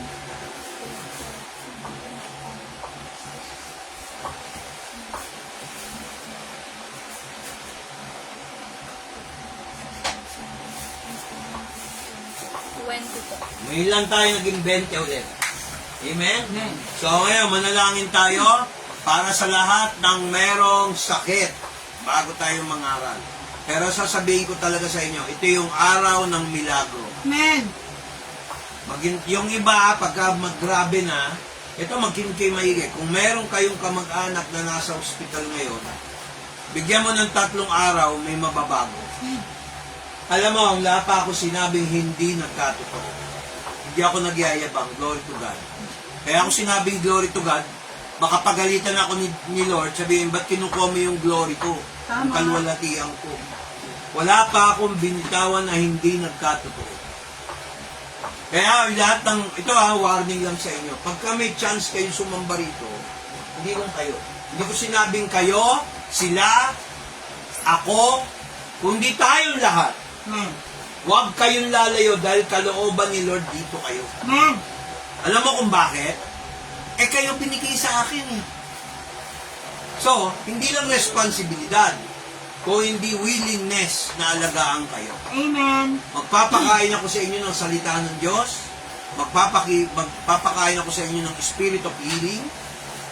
Ngayon lang tayo naging 20 ulit. Amen? So ngayon, manalangin tayo para sa lahat ng merong sakit bago tayo mangaral. Pero sasabihin ko talaga sa inyo, ito yung araw ng milagro. Amen. Yung iba, pagka maggrabe na, ito maging kayo maigi. Kung meron kayong kamag-anak na nasa ospital ngayon, bigyan mo ng 3 araw, may mababago. Alam mo, wala pa ako sinabing hindi nagkatotoo. Hindi ako nagyayabang, glory to God. Kaya ako sinabing glory to God, baka pagalitan ako ni Lord, sabihin, ba't kinukuha mo yung glory ko? Ang kalwalatian ko. Wala pa akong binitawan na hindi nagkatotoo. Kaya lahat ng, ito warning lang sa inyo, pagka may chance kayo sumamba rito, hindi lang kayo. Hindi ko sinabing kayo, sila, ako, kundi tayong lahat. Amen. Huwag kayong lalayo dahil kalooban ni Lord dito kayo. Amen. Alam mo kung bakit? Kayo binigay sa akin eh. So, hindi lang responsibilidad, kung hindi willingness na alagaan kayo. Amen. Magpapakain ako sa inyo ng salita ng Diyos, magpapakain ako sa inyo ng spirit of healing,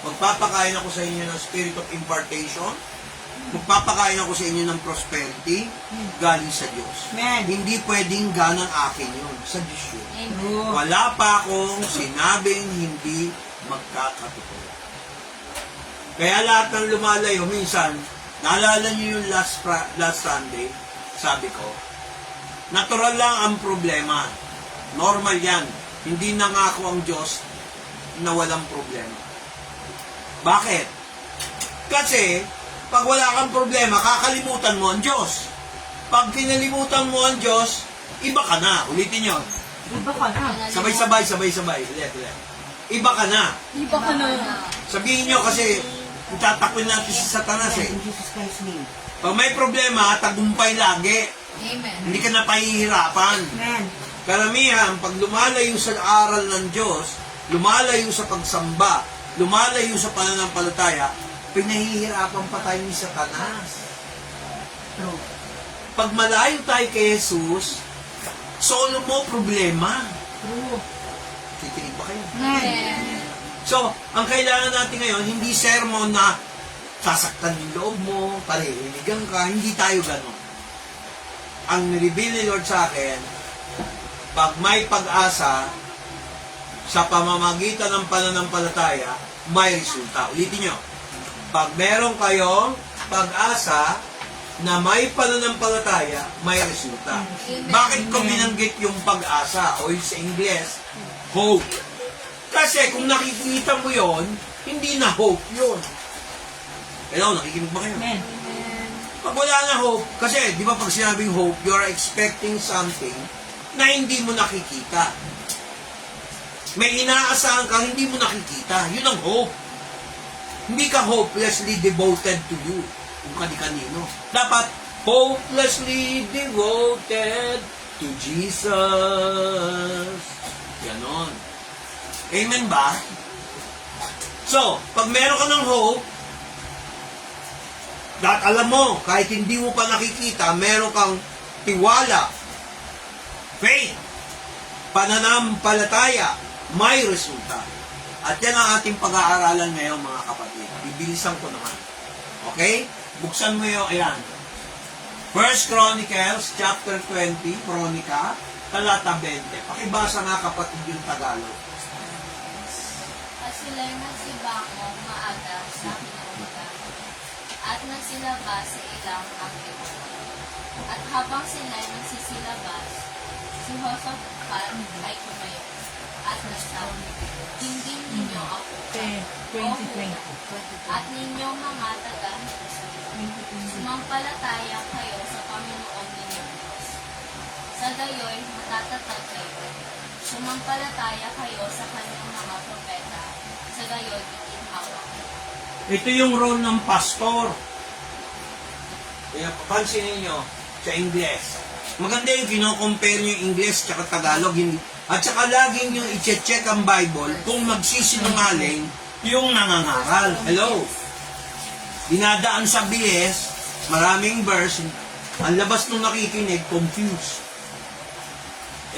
magpapakain ako sa inyo ng spirit of impartation, magpapakain ako sa inyo ng prosperity galing sa Diyos. Amen. Hindi pwedeng ganang akin yun, sa Diyos yun. Amen. Wala pa akong sinabing hindi magkakatotoo. Kaya lahat ng lumalayo, minsan, naalala niyo yung last Sunday, sabi ko, natural lang ang problema. Normal yan. Hindi nangako ang Diyos na walang problema. Bakit? Kasi, pag wala kang problema, kakalimutan mo ang Diyos. Pag kinalimutan mo ang Diyos, iba ka na. Ulitin nyo. Iba ka na. Sabay-sabay. Ulit. Iba ka na. Iba ka na. Sabihin nyo kasi, itatakwin natin si Satanas eh. In Jesus Christ's name. Pag may problema, tagumpay lagi. Amen. Hindi ka na pahihirapan. Amen. Karamihan, pag lumalayo sa aral ng Diyos, lumalayo sa pagsamba, lumalayo sa pananampalataya, pinahihirapan pa tayo ni Satanas. True. Pag malayo tayo kay Jesus, solo mo problema. True. Kikinig ba kayo? Amen. So, ang kailangan natin ngayon, hindi sermon na sasaktan yung loob mo, parihiligan ka, hindi tayo gano'n. Ang nireveal ni Lord sa akin, pag may pag-asa, sa pamamagitan ng pananampalataya, may resulta. Ulitin nyo. Pag meron kayong pag-asa na may pananampalataya, may resulta. Bakit ko binanggit yung pag-asa? O sa Ingles, hope. Kasi kung nakikita mo yon, hindi na hope yun. Hello, nakikinig ba kayo? Amen. Pag wala na hope, kasi di ba pag sinabing hope, you are expecting something na hindi mo nakikita. May inaasahan ka, hindi mo nakikita. Yun ang hope. Hindi ka hopelessly devoted to you. Kung kani-kanino. Dapat hopelessly devoted to Jesus. Ganon. Amen ba? So, pag meron ka ng hope, dahil alam mo, kahit hindi mo pa nakikita, meron kang tiwala, faith, pananampalataya, may resulta. At yan ang ating pag-aaralan ngayon, mga kapatid. Bibilisan ko naman. Okay? Buksan mo yung, ayan. 1 Chronicles, chapter 20, Chronica, talata 20. Pakibasa nga kapatid yung Tagalog. At sila'y nagsibako maaga sa kinaumaga at nagsilabas sa ilang aktibo. At habang sila'y nagsisilabas, si Josaphat ay tumayo at nagsabi, hindi ninyo ako, 2020. at ninyong mga taga-Jerusalem, sumampalataya kayo sa Panginoon ninyong Diyos. Sa gayoy, matatatag kayo. Sumampalataya kayo sa kanyang mga propeta. Sa gayoy, itinhawa. Ito yung role ng pastor. Kaya papansinin nyo sa Ingles. Maganda yung kino-compare nyo yung Ingles tsaka Tagalog. At saka laging yung i-check ang Bible kung magsisinungaling yung nangangaral. Hello? Dinadaan sa BS, maraming verse, ang labas nung nakikinig, confused.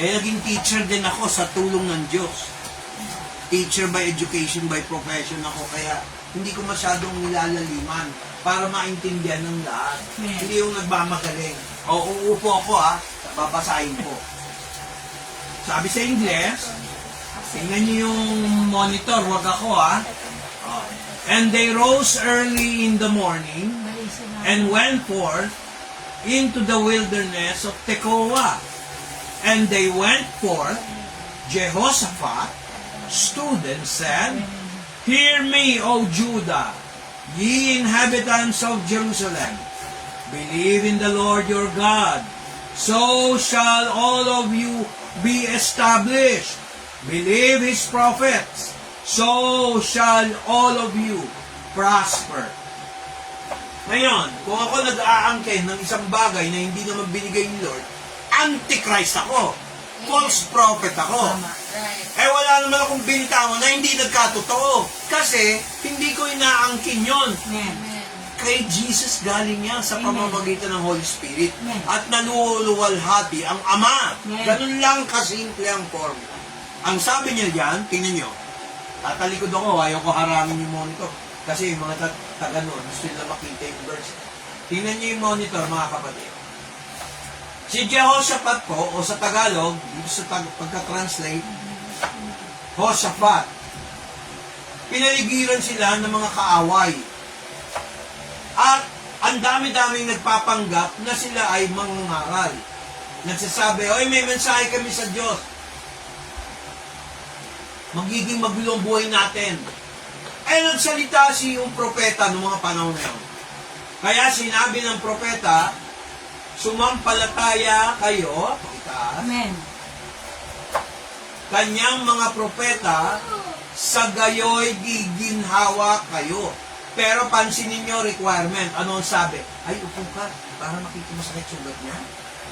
Naging teacher din ako sa tulong ng Diyos. Teacher by education, by profession ako, kaya hindi ko masyadong nilalaliman para maintindihan ng lahat. Hindi yung nagmamagaling. O, uupo ako babasahin ko. Sabi sa Ingles, tingnan niyo yung monitor, wag ako And they rose early in the morning and went forth into the wilderness of Tekoa. And they went forth, Jehoshaphat stood and said, Hear me, O Judah, ye inhabitants of Jerusalem. Believe in the Lord your God. So shall all of you be established. Believe his prophets. So shall all of you prosper. Ngayon, kung ako nag-aangkin ng isang bagay na hindi naman binigay ni Lord, antichrist ako. False prophet ako. Right. Eh wala naman akong binitawan na hindi nagkatotoo. Kasi hindi ko inaangkin yon. Amen. Amen. Kay Jesus galing yan sa pamamagitan ng Holy Spirit. Amen. At naluluwalhati ang Ama. Amen. Ganun lang kasimple ang formula. Ang sabi niya diyan, tingnan nyo, tatalikod ako, ayaw ko harangin yung monitor. Kasi yung mga taga noon, gusto nila makita yung verse. Tingnan nyo yung monitor, mga kapatid. Si Jehoshaphat po, o sa Tagalog, dito sa pagka-translate, Hoshaphat, pinaligiran sila ng mga kaaway. At ang dami-daming nagpapanggap na sila ay mangangaral. Nagsasabi, oy, may mensahe kami sa Diyos. Magiging magulo ang buhay natin. Eh, nagsalita si yung propeta noong mga panahon na yun. Kaya sinabi ng propeta, sumampalataya kayo, pakitaas, Amen. kanyang mga propeta, sa gayoy giginhawa kayo. Pero pansinin nyo requirement. Ano ang sabi? Ay, upo ka para makita mo sakit sugat niya.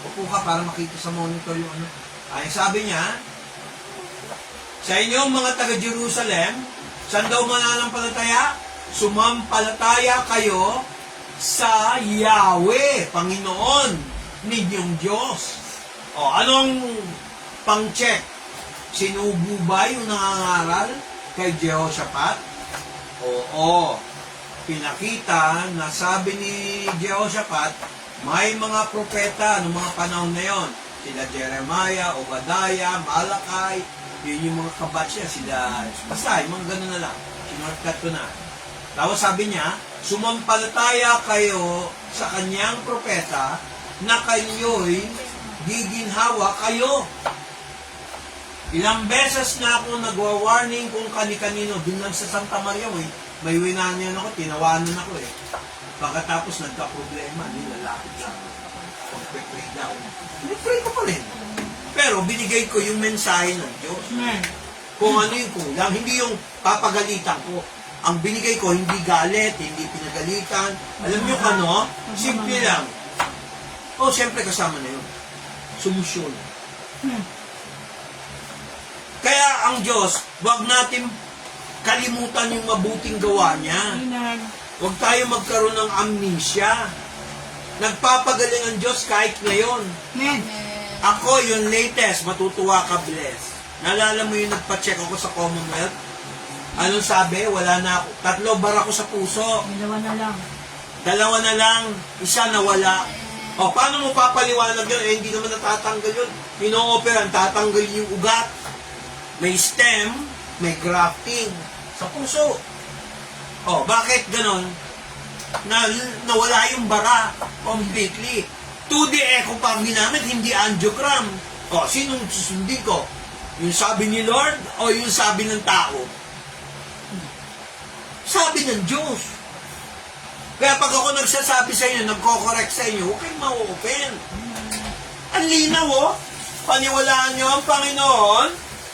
Upo ka para makita sa monitor yung ano. Ay, sabi niya, sa inyong mga taga-Jerusalem, saan daw mananampalataya? Sumampalataya kayo sa Yahweh, Panginoon ninyong Diyos. O, anong pang-check? Sinubo ba yung nangangaral kay Jehoshaphat? Oo. Pinakita na sabi ni Jehoshaphat, may mga propeta noong mga panahon na yon. Sila Jeremiah, Obadiah, Malakay, yun yung mga kabatch niya, sila, basta, yung mga ganun na lang. Sinortcut ko na. Tapos sabi niya, sumampalataya kayo sa kanyang propeta na kayo'y giginhawa kayo. Ilang beses na ako nagwa-warning kung kani-kanino. Doon lang sa Santa Maria, may winanyan ako, tinawanan ako eh. Pagkatapos nagka-problema, nilalapit lang. Pag-pray daw. Pray ko pa rin. Pero binigay ko yung mensahe ng Diyos. Amen. Kung ano yung kulang, hindi yung papagalitan ko. Ang binigay ko, hindi galit, hindi pinagalitan. Alam niyo kung ano? Simple lang. Oh, siyempre kasama na yun. Solusyon. Kaya ang Diyos, wag natin kalimutan yung mabuting gawa niya. Amen. Huwag tayo magkaroon ng amnesia. Nagpapagaling ang Diyos kahit ngayon. Amen. Ako, yung latest, matutuwa ka, bless. Naalala mo yung nagpa-check ako sa Commonwealth? Anong sabi? Wala na ako. 3 bar ako sa puso. Dalawa na lang. 2 na lang. Isa nawala. O, paano mo papaliwanag yun? Eh, hindi naman natatanggal yun. Ino-operan, tatanggal yung ugat. May stem, may grafting. Sa puso. O, bakit ganon? Nawala yung bara completely. 2D echo pa ang ginamit, hindi angiogram. O, sinong susundin ko? Yung sabi ni Lord o yung sabi ng tao? Sabi ng Diyos. Kaya pag ako nagsasabi sa inyo, nagko-correct sa inyo, huwag kayong ma-open. Ang linaw, oh. Paniwalaan nyo ang Panginoon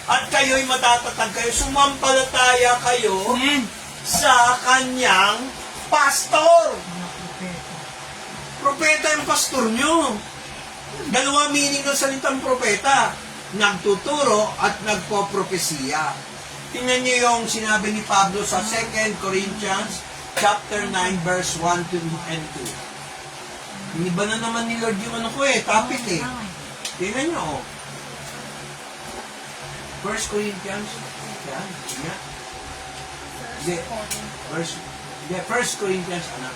at kayo'y matatatag kayo. Sumampalataya kayo Amen. sa kanyang pastor. Propeta yung pastor nyo. 2 meaning ng salitang propeta. Nagtuturo at nagpo-propesiya. Tingnan niyo yung sinabi ni Pablo sa 2 Corinthians chapter 9 verse 1 and 2. Iniba na naman ni Lord yung ano ko eh, topic eh. Tingnan niyo oh. 1 Corinthians, yan, yan. Hindi, 1 Corinthians, anak.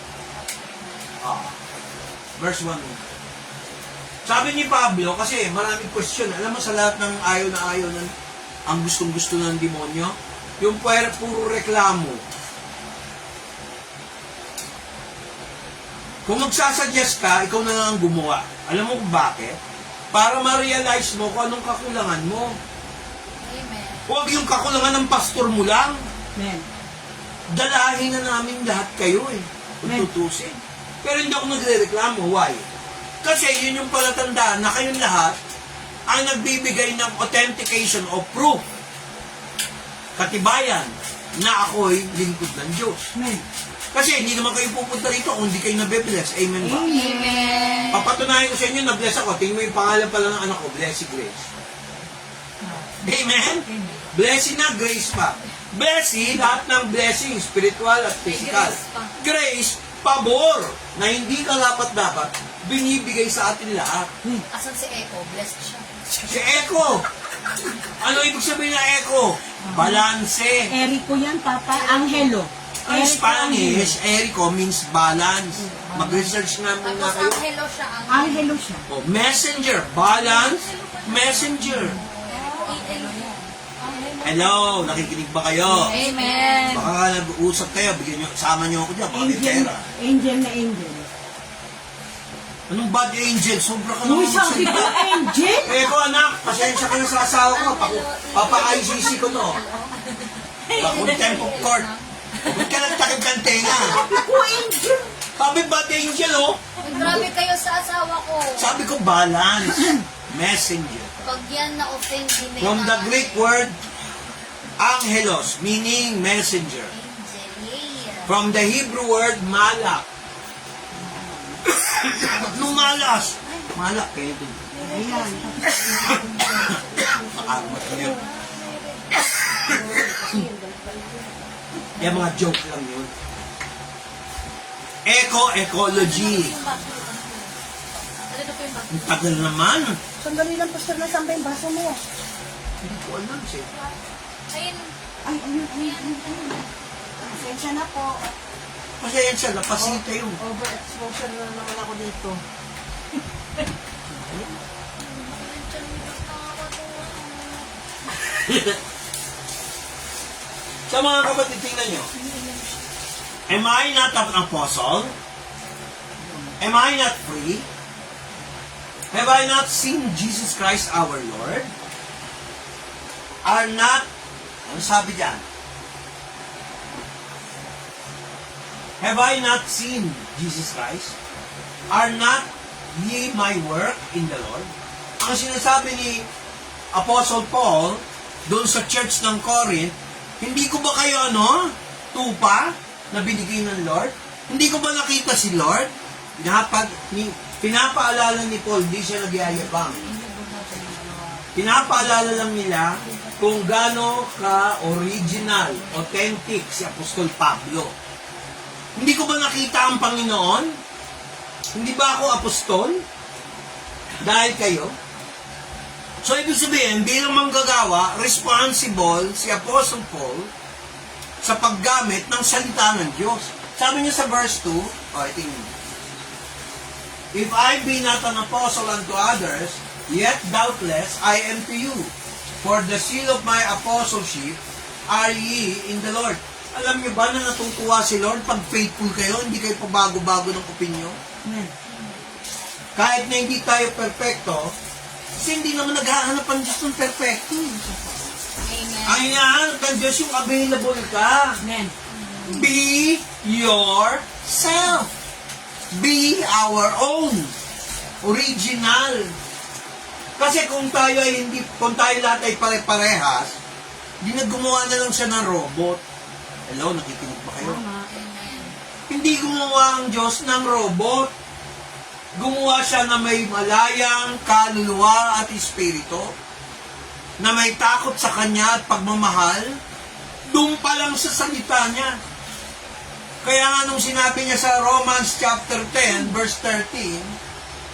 Verse 1. Sabi ni Pablo, kasi maraming question, alam mo sa lahat ng ayaw na ayaw ng ang gustong-gusto ng demonyo, yung puro reklamo. Kung magsasuggest ka, ikaw na lang ang gumawa. Alam mo kung bakit? Para ma-realize mo kung anong kakulangan mo. Amen. Huwag yung kakulangan ng pastor mo lang. Amen. Dalahin na namin lahat kayo eh. Kung Amen. tutusin. Pero hindi ako nagre-reklamo. Why? Kasi yun yung palatandaan na kayong lahat ang nagbibigay ng authentication o proof, katibayan, na ako'y lingkod ng Diyos. Amen. Kasi hindi naman kayo pupunta rito kung hindi kayo nabe-bless. Amen ba? Amen. Papatunayan ko sa inyo, na-bless ako. Tingnan mo yung pangalan pala ng anak ko, Blessy Grace. Amen? Blessing na, grace pa. Blessing, lahat ng blessing, spiritual at physical. Grace, pabor, na hindi ka dapat binibigay sa atin lahat. Asan si Echo? Blessed siya. Si Echo. Ano ibig sabihin ng Echo? Balanse. Erico yan, Papa. Angelo. Ang Spanish, Erico means balance. Mag-research nga muna Tapos kayo. Angelo siya. Angelo siya. Oh, messenger, balance, messenger. Hello, nakikinig ba kayo? Amen. Baka nga nag-uusap kayo, bigyan nyo, sama nyo ako dyan, baka may Angel. pera. Angel na angel. Anong bad angel? Sobra ka Uy, naman sabi ko, magsalita. angel? Eh ko anak, pasensya ka na sa asawa ko. Papa-ICC ko to. Contempt of court. Huwag ka nagtakip ng tenga. Ako, angel. Sabi bad angel oh. Ay, grabe kayo sa asawa ko. Sabi ko balance. Messenger. Pag yan na-offend, hindi From the Greek word, angelos, meaning messenger. From the Hebrew word, malak. Nung malas. Malak, kayo din. Ayan. Nakakarmat ko yun. Yung mga joke lang yun. Ecology. Ang tagal naman. Sandali lang, Pastor, nasaan ba yung baso mo? Hindi ko alam siya. Ayun. Ay, ayun. Pasensya na po. Kasi yan siya, napasita yung. Overexposure na naman ako dito. Sa mga kapatid, tingnan nyo. Am I not an apostle? Am I not free? Have I not seen Jesus Christ our Lord? Are not, ano sabi dyan? Have I not seen Jesus Christ? Are not ye my work in the Lord? Ang sinasabi ni Apostle Paul doon sa church ng Corinth, hindi ko ba kayo tupa na binigay ng Lord? Hindi ko ba nakita si Lord? Pinapaalala ni Paul, di siya nagyayabang. Pinapaalala lang nila kung gaano ka-original, authentic si Apostol Pablo. Hindi ko ba nakita ang Panginoon? Hindi ba ako apostol? Dahil kayo? So, ibig sabihin, bilang manggagawa, responsible si Apostle Paul sa paggamit ng salita ng Diyos. Sabi niya sa verse 2, tingnan mo. If I be not an apostle unto others, yet doubtless I am to you. For the seal of my apostleship are ye in the Lord. Alam niyo ba na natutuwa si Lord pag faithful kayo, hindi kayo pabago-bago ng opinion? Amen. Kahit na hindi tayo perfecto, kasi hindi naman naghahanap ang Diyos ng perfecto. Amen. Ang hinahanap ng Diyos yung available ka. Amen. Be yourself. Be our own. Original. Kasi kung tayo lahat ay pare-parehas, hindi na gumawa na lang siya ng robot. Hello, nakikinig ba kayo? Hindi gumawa ang Diyos ng robot. Gumawa siya na may malayang kaluluwa at espiritu, na may takot sa Kanya at pagmamahal, doon pa lang sa salita niya. Kaya nga nung sinabi niya sa Romans chapter 10, verse 13,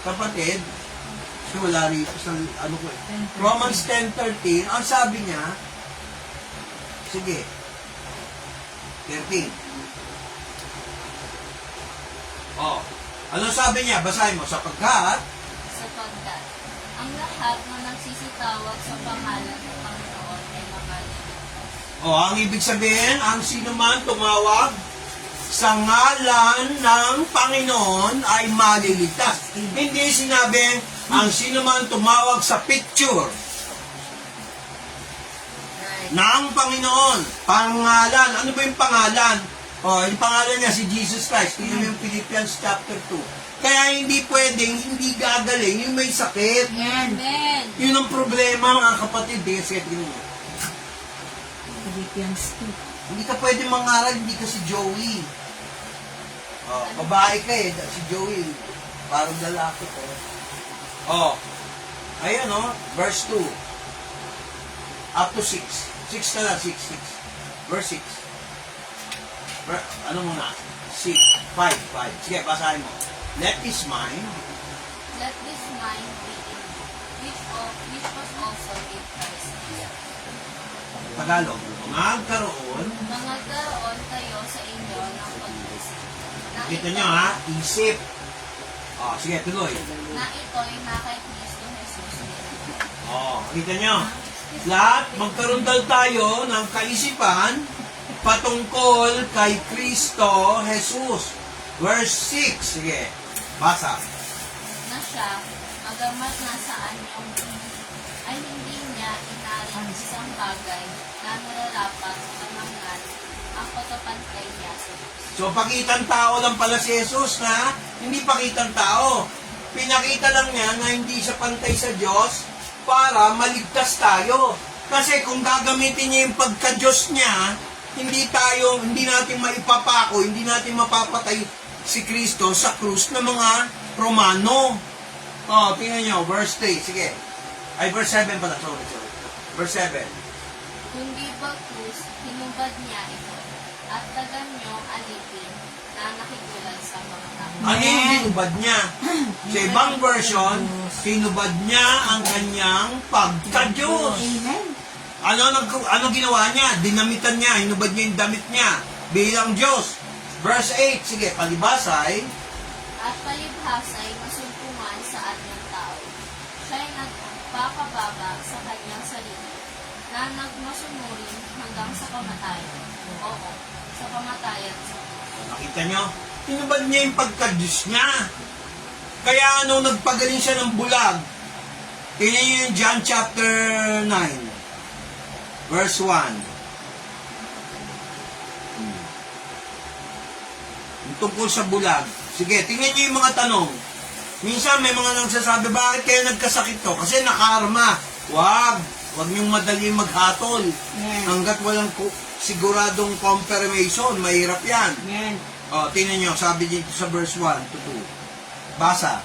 kapatid, kasi wala rito sa Romans 10:13, ang sabi niya, sige, 13. Ano sabi niya? Basahin mo. Sapagkat ang lahat na nagsisitawag sa pangalan ng Panginoon ay makalilimutan. ang ibig sabihin, ang sino man tumawag sa ngalan ng Panginoon ay maliligtas. Hindi sinabi, ang sino man tumawag sa picture ng Panginoon. Pangalan. Ano ba yung pangalan? Yung pangalan niya si Jesus Christ. Tingnan mo yung Philippians chapter 2. Kaya hindi pwedeng, hindi gagaling yung may sakit. Amen. Yun ang problema, mga kapatid. Sige, tingnan mo. Philippians 2. Hindi ka pwede mangaral, hindi ka si Joey. Babae ka eh, si Joey. Parang lalaki ko. Ayan verse 2. Up to 6. 6 ka lang, 6. Verse 6. Ano muna? 6. 5. Sige, basahin mo. Let this mind Let this mind be in you, which was also in Christ Jesus. Tagalog. Magkaroon. Mangagkaroon kayo sa inyo ng pag-isip. Na Kita ito- nyo ha, isip. Sige, tuloy. Na ito'y na kay Kristo Jesus nila. Kita nyo. Lahat, magkaroon tayo ng kaisipan patungkol kay Kristo Jesus. Verse 6. Sige, basa. Na siya, magamat nasaan yung ay hindi niya inaring isang bagay na nararapat kamangan ang pagkapantay niya sa Diyos. So, pakitang tao lang pala si Jesus na hindi pakitang tao. Pinakita lang niya na hindi siya pantay sa Diyos para maligtas tayo. Kasi kung gagamitin niya yung pagka-Diyos niya, hindi natin maipapako, hindi natin mapapatay si Kristo sa krus ng mga Romano. Tingnan nyo, verse 3, sige. Ay, verse 7 pala, sorry. Verse 7. Kundi bagkus, hinubad niya ito, at tagan niyong alipin na nakikulad sa mga tao. Ano yung hinubad niya? Sa ibang version, hinubad niya ang kanyang pagka-Diyos. Amen. Ano ginawa niya? Dinamitan niya, hinubad niya yung damit niya bilang Diyos. Verse 8, sige, palibasay. At palibhas ay masumpungan sa anyang tao. Siya'y nagpapababa sa kanyang sarili, na nagmasunurin hanggang sa kamatayan. Oo, sa kamatayan sa Nakita niyo? Hinubad niya yung pagka-Diyos niya. Kaya nagpagaling siya ng bulag. Tingnan niyo yung John chapter 9. Verse 1. Yung tungkol sa bulag. Sige, tingnan niyo yung mga tanong. Minsan may mga nagsasabi, bakit kayo nagkasakit to? Kasi nakarma. Wag niyong madali maghatol. Hanggat walang siguradong confirmation, mahirap yan. Amen. Tingnan niyo, sabi dito sa verse 1 to 2. Basa.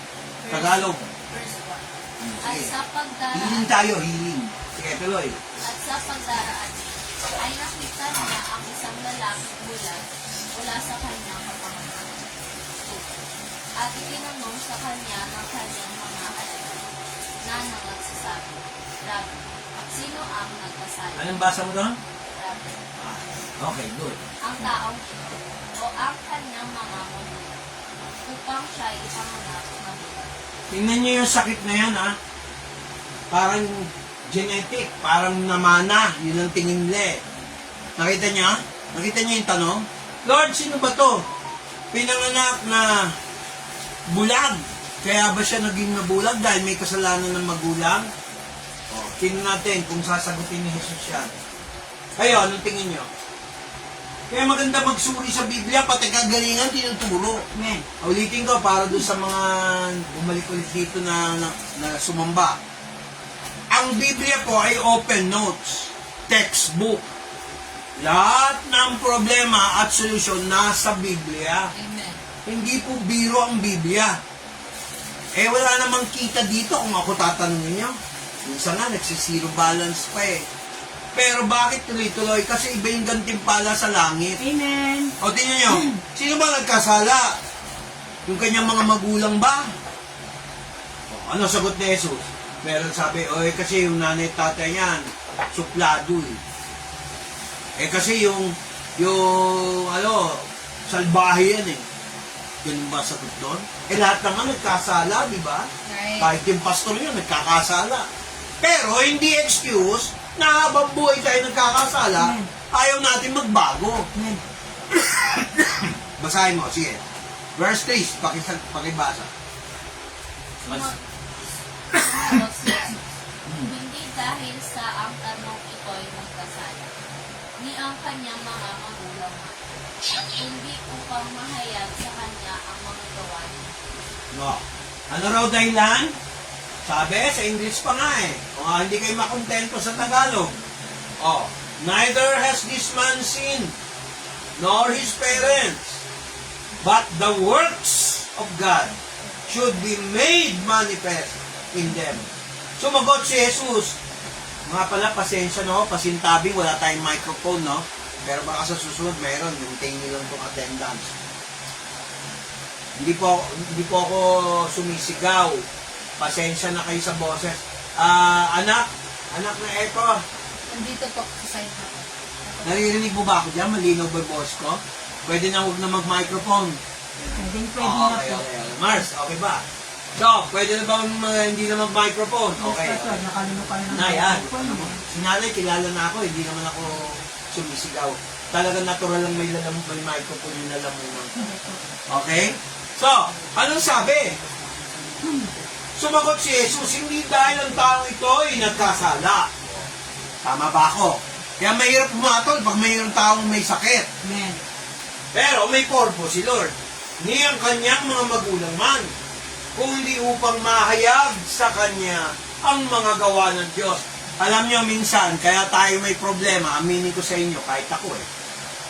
Tagalog. verse 1. At Sige. sa pagdaraan, Hiling tayo, hiling. Sige, tuloy. at sa pagdaraan ay nakita niya ang isang lalaking bulag mula sa kanyang kapamanan. At itinanong sa kanya ng kanyang mga alagad na nagsasabi, Rabbi, sino ang nagkasala? Anong basa mo doon? Rabbi, Okay, good. ang taong ito o ang kanyang mga magulang upang siya ipanganak na bulag. Tingnan niyo yung sakit na yan, ha? Parang genetic, parang namana. Yun ang tingin nila eh. Nakita niya? Nakita niyo yung tanong? Lord, sino ba to? Pinanganak na bulag. Kaya ba siya naging nabulag dahil may kasalanan ng magulang? Tingnan natin kung sasagutin ni Jesus yan. Kayo, anong tingin niyo? Kaya maganda magsuri sa Biblia, pati kagalingan, tinuturo. Amen. Ulitin ko para doon sa mga bumalik ulit dito na sumamba. Ang Biblia po ay open notes, textbook. Lahat ng problema at solusyon nasa Biblia. Amen. Hindi po biro ang Biblia. Wala namang kita dito kung ako tatanungin niyo. Minsan nga, nagsisiro balance pa eh. Pero bakit tuloy-tuloy? Kasi iba yung gantimpala sa langit. Amen. O, tingnan nyo, sino ba nagkasala? Yung kanyang mga magulang ba? O, ano sagot ni Jesus? Meron sabi, kasi yung nanay at tatay niyan, suplado eh. Kasi yung salbahe yan eh. Ganun ba sagot doon? Lahat naman nagkasala, di ba? Right. Kahit yung pastor yun, nagkakasala. Pero hindi excuse na habang buhay tayo nagkakasala, ayaw natin magbago. Amen. Basahin mo, sige. Verse 3, pakibasa. Sumagot si Jesus, hindi dahil sa ang tanong ito'y nagkasala, ni ang kanyang mga magulang man, hindi upang mahayag sa kanya ang mga gawain. No. Ano raw dahilan? Sabi, sa English pa nga eh. Hindi kayo makontento sa Tagalog. Neither has this man sin, nor his parents, but the works of God should be made manifest in them. Sumagot si Jesus. Mga pala, pasensya no, pasintabing, wala tayong microphone, no? Pero baka sa susunod, meron. Hintayin nyo lang itong attendance. Hindi po ako sumisigaw. Pasensya na kayo sa boses. Anak na eto. Nandito po sa side na. Naririnig mo ba ako dyan? Malinaw ba yung boses ko? Pwede na huwag na mag-microphone. Pwede na Okay. Mars, okay ba? So, pwede na ba hindi na mag-microphone? Okay. Nakalimutan na. Na yan. Si nanay, kilala na ako. Hindi naman ako sumisigaw. Talagang natural lang may microphone yung lalamunan ko. Okay? So, anong sabi? Sumagot si Jesus, hindi dahil ang taong ito ay nagkasala. Tama ba ako? Kaya mahirap pumatol pag mayroong taong may sakit. Amen. Pero may purpose si Lord. Ni ang kanyang mga magulang man, kundi upang mahayag sa kanya ang mga gawa ng Diyos. Alam niyo, minsan, kaya tayo may problema, aminin ko sa inyo, kahit ako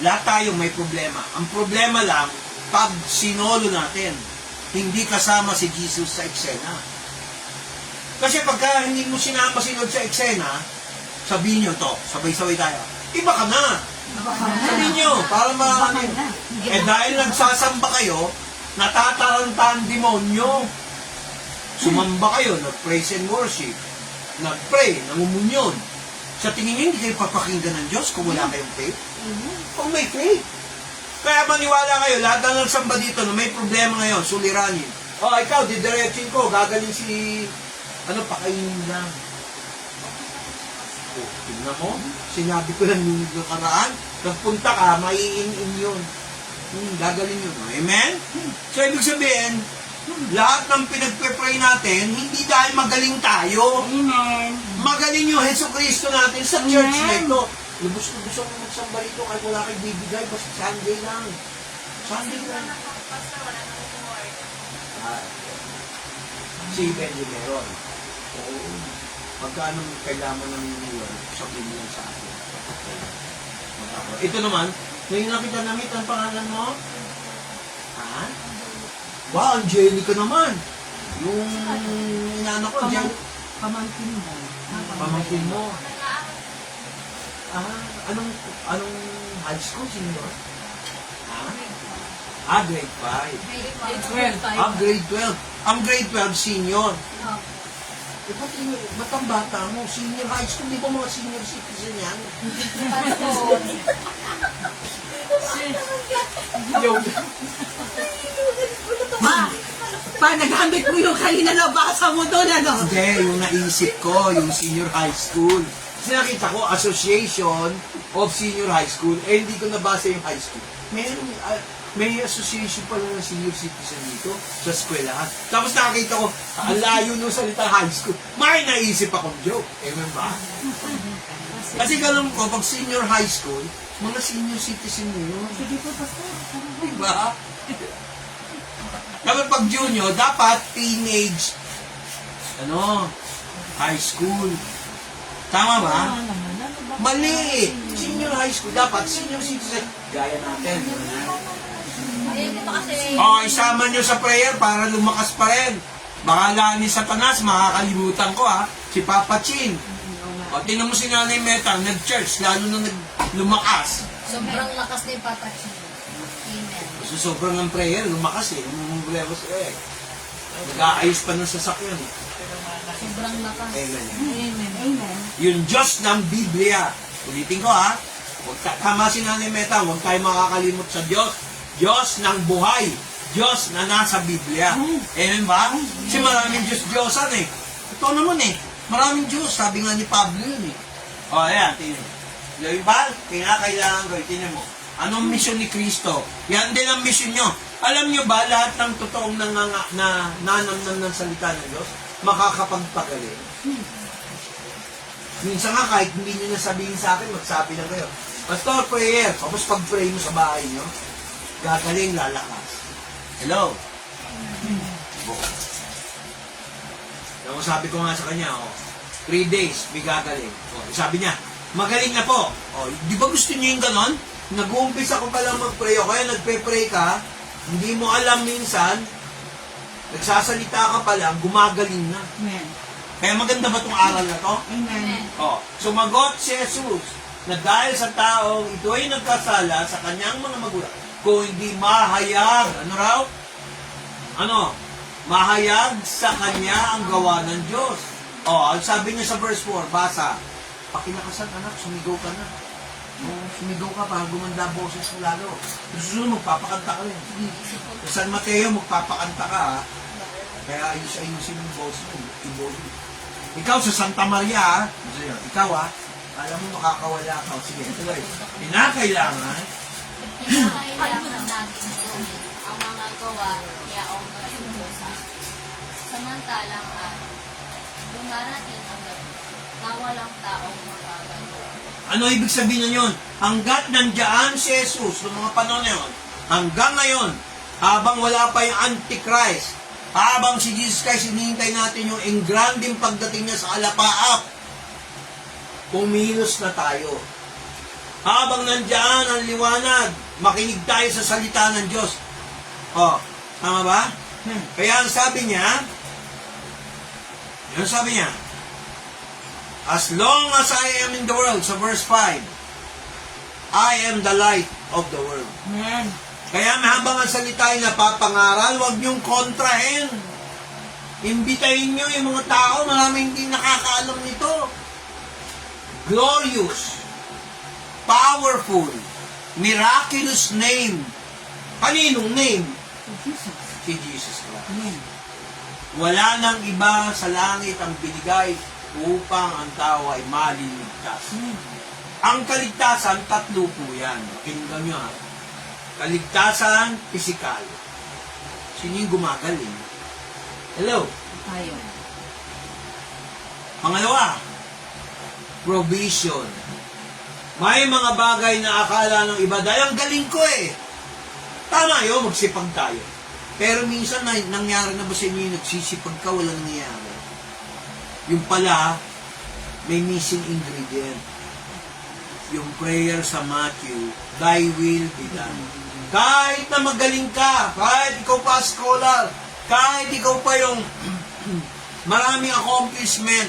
lahat tayo may problema. Ang problema lang, pag sinolo natin, hindi kasama si Jesus sa eksena. Kasi pagka hindi mo sinama si Lord sa eksena, sabihin nyo to, sabay-sabay tayo, iba ka na. Sabihin nyo, para dahil nagsasamba kayo, natataranta ang demonyo. Sumamba kayo, nag-praise and worship, nag-pray, nangumunyon. Sa tingin nyo, hindi kayo papakinggan ng Diyos kung wala kayong faith? Kung may faith. Kaya maniwala kayo, lahat na nagsamba dito na may problema ngayon, suliranin. Ikaw, didiretsin ko, gagaling si, pakainin lang. Tignan mo, sinabi ko lang yung nakaraan, nagpunta ka, maiin-in yun. Gagaling yun. Amen? So, ibig sabihin, lahat ng pinagpe-pray natin, hindi dahil magaling tayo. Amen. Magaling yung Heso Kristo natin sa church na ito. Lubos na gusto mo magsamba rito kahit wala kang bibigay, basta Sunday lang. Sunday lang. Si Benji meron. Oo. Pagkano kailangan ng Lord, sabihin mo lang sa akin. Ito naman, ngayon nakita namit ang pangalan mo? Ha? Wow, Angelica naman. Yung inanak ko, Pamangkin mo. pamangkin mo. Anong high school senior? Grade 5. Grade 12. Ang grade 12 senior. Ba't ang bata mo? Senior high school, di ba mga senior citizen yan? Nagamit mo yung kanina nabasa mo doon, ano? Hindi, yung naisip ko, yung senior high school. Kasi nakita ko, Association of Senior High School, hindi ko nabasa yung high school. May association pala ng senior citizen dito sa eskwelahan. Tapos nakakita ko, ang layo nung salita high school. May naisip akong joke. Amen ba? Kasi ganun ko, pag senior high school, mga senior citizen yun. Diba? Dapat pag junior, dapat teenage, high school. Tama ba? Mali! Senior high school, dapat senior citizen. Gaya natin. Isama nyo sa prayer para lumakas pa rin. Baka lang ni Satanas, makakalimutan ko si Papa Chin. Tingnan mo si Nanay Meta, nag-church, lalo na lumakas. Sobrang lakas ni Papa Chi. Amen. So, sobrang ang prayer, lumakas Lumulebo siya Nag-aayos pa ng sasakyan Sobrang lakas. Amen. Amen. Yung Diyos ng Biblia. Ulitin ko tama si Nanay Meta, huwag tayo makakalimot sa Diyos. Diyos ng buhay. Diyos na nasa Biblia. Amen ba? Kasi maraming Diyos-Diyosan Ito naman maraming Diyos. Sabi nga ni Pablo yun ayan, tingnan mo. Yung ba? Kailangan ko, tingnan mo. Anong misyon ni Kristo? Yan din ang misyon nyo. Alam nyo ba, lahat ng totoong nanamnan ng salita ng Diyos, makakapagpagaling. Minsan nga, kahit hindi nyo nasabihin sa akin, magsabi lang kayo. Pastor, prayer. Tapos pag-pray mo sa bahay nyo, gagaling, lalakas. Hello? Tapos sabi ko nga sa kanya, 3 days, may gagaling. Sabi niya, magaling na po. Di ba gusto niyo yung ganon? nag-uumpisa ko palang mag-pray o kaya nagpe-pray ka, hindi mo alam minsan, nagsasalita ka pa lang, gumagaling na. Amen. Kaya maganda ba itong aral na to? Amen. Oh, sumagot si Jesus na dahil sa taong ito ay nagkasala sa kanyang mga magulang, kung hindi mahayag, ano raw? Ano? Mahayag sa kanya ang gawa ng Diyos. Oh, ang sabi niya sa verse 4, basa, pakinakasan anak, sumigaw ka na. Oh, sumigaw ka para gumanda ang boses mo lalo. Susunod, magpapakanta ka rin. Sa San Mateo, magpapakanta ka, ha? Kaya ayusin yung boses mo, iboli. Ikaw sa Santa Maria, ikaw alam mo makakawala ka. Sige, tuloy. Pinakailangan, Kinakailangan natin gawin ang mga gawa niya o kasubusan. Samantalang dumarating ang gabi na walang taong magagawa. ano ibig sabihin na yun? Hanggat nandiyan si Jesus, noong mga panahon na yun, hanggang ngayon, habang wala pa yung Antichrist, habang si Jesus Christ, hinihintay natin yung engranding pagdating niya sa alapaap, kumilos na tayo. Habang nandiyan ang liwanag, makinig tayo sa salita ng Diyos. Oh, tama ba? Kaya ang sabi niya, as long as I am in the world, sa verse 5, I am the light of the world. Amen. Kaya habang ang salita ay napapangaral, huwag niyong kontrahin. Imbitahin niyo yung mga tao, marami hindi nakakaalam nito. Glorious, powerful, miraculous name. Kaninong name? Si Jesus Christ. Amen. Wala nang iba sa langit ang binigay upang ang tao ay maliligtas. Ang kaligtasan, tatlo po yan. Pakinggan nyo ha. Kaligtasan, pisikal. Sino yung gumagaling? Hello? Tayo. Pangalawa, provision. May mga bagay na akala ng iba, dahil ang galing ko eh. Tama yun, magsipag tayo. Pero minsan nangyari na ba sa inyo yung nagsisipag ka, walang nangyari? Yung pala, may missing ingredient. Yung prayer sa Matthew, thy will be done. Kahit na magaling ka, kahit ikaw pa scholar, kahit ikaw pa yung maraming accomplishment,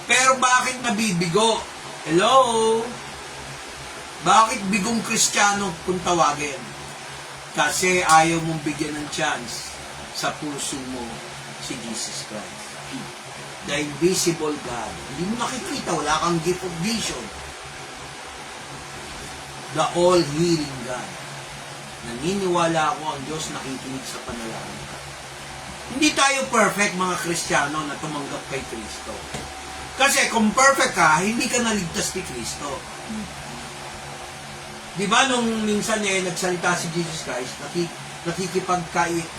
pero bakit nabibigo? Hello? Bakit bigong Kristiyano kung tawagin? Kasi ayaw mong bigyan ng chance sa puso mo si Jesus Christ. The invisible God. Hindi mo nakikita, wala kang gift of vision. The all-hearing God. Naniniwala ako ang Diyos nakikinig sa panalangin. Hindi tayo perfect mga Kristiyano na tumanggap kay Kristo. Kasi kung perfect ka, hindi ka naligtas ni Kristo. Di ba nung minsan nagsalita si Jesus Christ,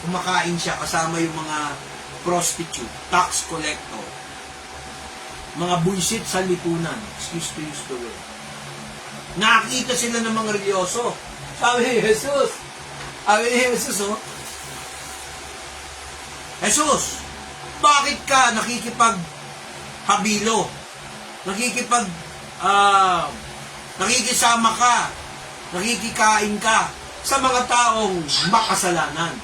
kumakain siya kasama yung mga prostitute, tax collector, mga buisit sa lipunan, excuse to use the word. Nakakita sila ng mga religyoso. Sabi ni Jesus, Jesus, bakit ka nakikipaghabilo? Nakikisama ka, nakikikain ka sa mga taong makasalanan.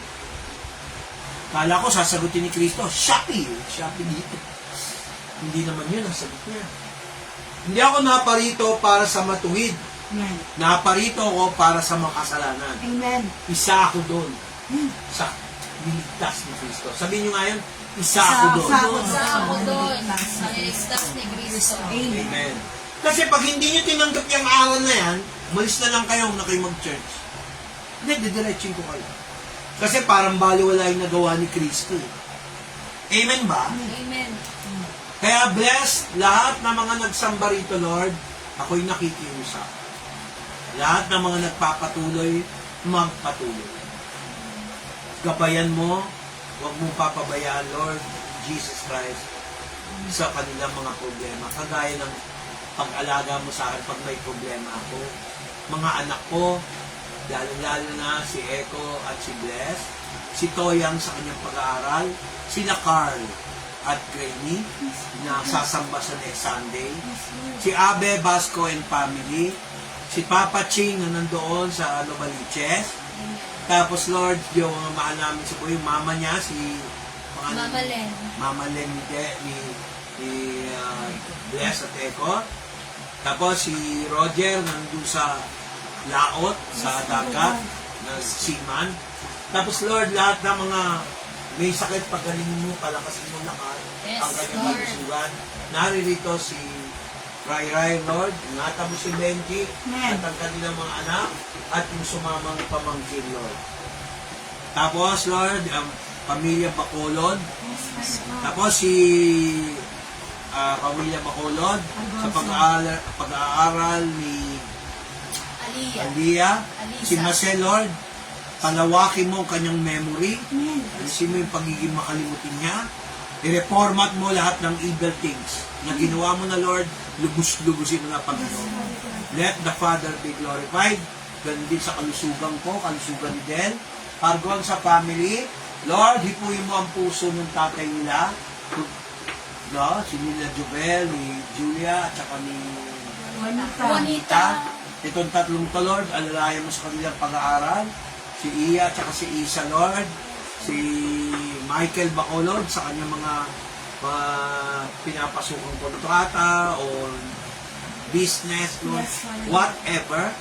Kala ko sasagutin ni Kristo, Shopee dito. Hindi naman yun ang sagot niya. Hindi ako naparito para sa matuwid. Amen. Naparito ako para sa makasalanan. Amen. Isa ako doon sa niligtas ni Kristo. Sabihin nyo nga yun, isa ako doon. Sa ako doon, sa niligtas ni Kristo. Amen. Kasi pag hindi nyo tinanggap yung aral na yan, umalis na lang kayo na kayo mag-church. Hindi, didiretsin ko kayo. Kasi parang baliwala yung nagawa ni Kristo. Amen ba? Amen. Kaya bless lahat ng mga nagsamba rito, Lord. Ako'y nakikiusap. Lahat ng mga nagpapatuloy, magpatuloy. Gabayan mo, huwag mong papabayaan, Lord Jesus Christ, sa kanilang mga problema. Kagaya ng pag-alaga mo sa akin pag may problema ako. Mga anak ko, lalo na si Echo at si Bless, si Toyang sa kanyang pag-aaral, sila Carl at Granny na sasamba sa next Sunday, si Abe, Basco and family, si Papa Ching na nandoon sa Novaliches. Tapos Lord, yung mga mahal namin sa buhay, yung mama niya, si Mama Len. Mama Len ni Bless at Echo. Tapos si Roger nandun sa laot, sa dagat, na seaman. Tapos Lord, lahat ng mga may sakit, pagaling mo, palakasin mo lahat. Yes, ang kanyang Lord. kalusugan. Naririto si Rai, Lord. Ingatan mo si Benji at ang kanilang mga anak at yung sumamang pamangkin, Lord. Tapos, Lord, ang pamilya Bacolod. Tapos si pamilya Bacolod sa pag-aaral ni Aliyah. Si Marcel, Lord, palawakin mo ang kanyang memory. Alisin mo yung pagiging makalimutin niya. I-reformat mo lahat ng evil things na ginawa mo na, Lord. Lubos-lubusin mo na, Panginoon. Let the Father be glorified. Ganun din sa kalusugan ko, kalusugan ni Del. Parguan sa family. Lord, hipuin mo ang puso ng tatay nila. No? Si Nila Jovel, ni Julia, at saka ni Juanita. Itong tatlong to, Lord, alalayan mo sa kanilang pag-aaral. Si Iya, at saka si Isa, Lord. Si Michael Bacolod sa kanyang mga pinapasukang kontrata o business, Lord. Whatever.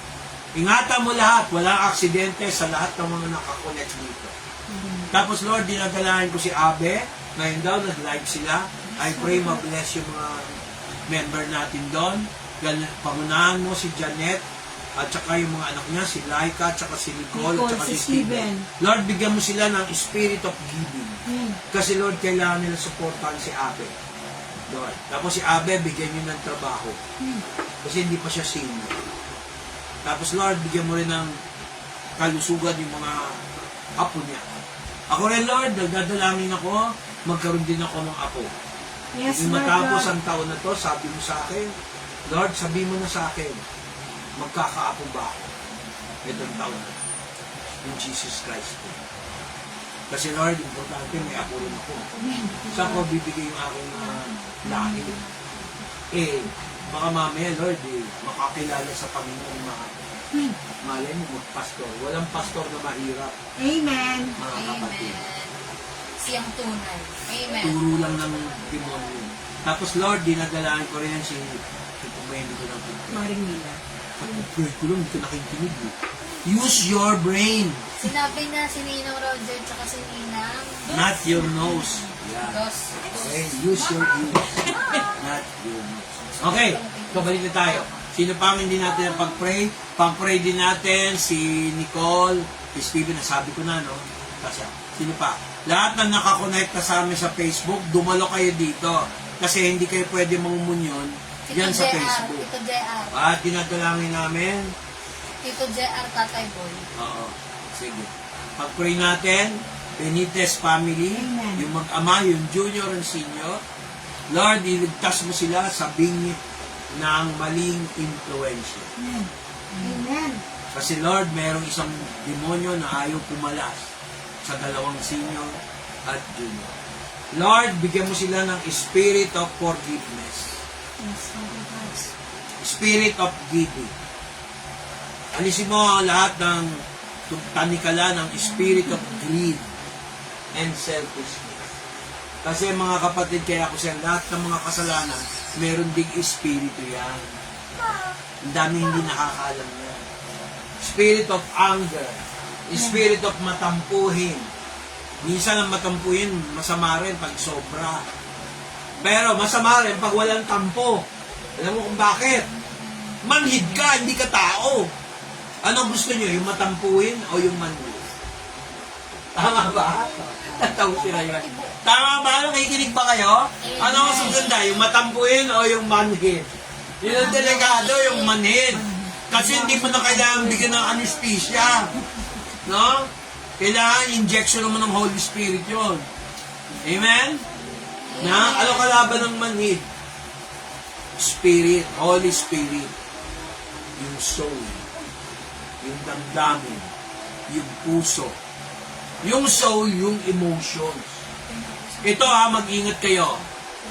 Ingatan mo lahat. Walang aksidente sa lahat ng mga nakakonect dito. Tapos, Lord, dinadalahan ko si Abe. Ngayon daw, nag-live sila. I pray ma-bless yung mga member natin doon. Pangunahan mo si Janet at saka yung mga anak niya, si Laika, at saka si Nicole, at saka si Steven. Lord, bigyan mo sila ng spirit of giving. Kasi, Lord, kailangan nila supportan si Abe. Lord. Tapos si Abe, bigyan niyo ng trabaho. Kasi hindi pa siya senior. Tapos, Lord, bigyan mo rin ng kalusugan yung mga apo niya. Ako rin, Lord, nagdadalangin ako, magkaroon din ako ng apo. Yes, Yung Lord matapos God. ang taon na to, sabi mo sa akin, Lord, sabi mo na sa akin, magkakaapo ba ako itong taon na to? In Jesus Christ. Kasi Lord, importante, may apo rin ako. Saan ko bibigay yung aking lahi? Baka mamaya, Lord, makakilala sa Panginoon mga malay mo, magpastor. Walang pastor na mahirap, Amen. mga kapatid. Siyang tunay. Amen. Turo lang ng demonyo. Tapos Lord, dinadalaan ko rin si pumendo ko ng pagkakas. Maring Mila. Pag-pray ko lang, hindi ka nakikinig. Use your brain, Sinabi na si Ninong Roger tsaka si Ninang not your nose. Yeah. Dos. Okay, use your ears, not your nose. Okay, so balik na tayo. Sino pang hindi natin ang pag-pray? Pag-pray din natin si Nicole, si Steven, nasabi ko na, no? Kasi, sino pa? Lahat na nakakonekta sa amin sa Facebook, dumalo kayo dito. Kasi hindi kayo pwede mangumunyon yan sa Facebook. Tito JR. At dinadalangin namin. Tito JR, Tatay Boy. Oo. Sige. Pag-pray natin, Benitez family, Amen. yung mag-ama, yung junior and senior. Lord, iligtas mo sila sa bingit ng maling influensya. Amen. Kasi Lord, mayroong isang demonyo na ayaw pumalas sa dalawang senior at junior. Lord, bigyan mo sila ng spirit of forgiveness. Yes, Father God. Spirit of giving. Alisin mo ang lahat ng tanikala ng spirit of greed and selfishness. Kasi mga kapatid, kaya ako sa lahat ng mga kasalanan, meron ding espiritu yan. Ang dami hindi nakakaalam yan. Spirit of anger. Spirit of matampuhin. Minsan ang matampuhin, masama rin pag sobra. Pero masama rin pag walang tampo. Alam mo kung bakit? Manhid ka, hindi ka tao. Ano gusto nyo? Yung matampuhin o yung manhid? Tama ba? Tataw sila yun. Tama ba? Nakikinig ba kayo? Ano ang suganda? Yung matampuhin o yung manhid? Yun ang delikado, yung manhid. Kasi hindi mo na kailangan bigyan ng anesthesia. No? Kailangan injection naman ng Holy Spirit yun. Amen? Na, ano kalaban ng manhid? Spirit, Holy Spirit. Yung soul. Yung damdamin. Yung puso. Yung soul, yung emotions. Ito mag-ingat kayo.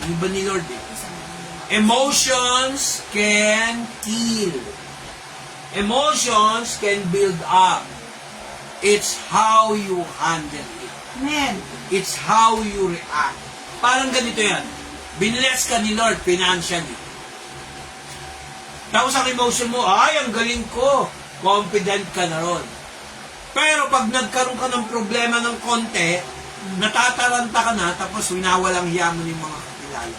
Ano ba ni Lord eh? Emotions can kill. Emotions can build up. It's how you handle it. Amen. It's how you react. Parang ganito yan. Binless ka ni Lord financially. Tapos ang emotion mo, ay, ang galing ko. Confident ka na ron. Pero pag nagkaroon ka ng problema ng konti, natataranta ka na, tapos winawalang hiya mo yung mga kakilala.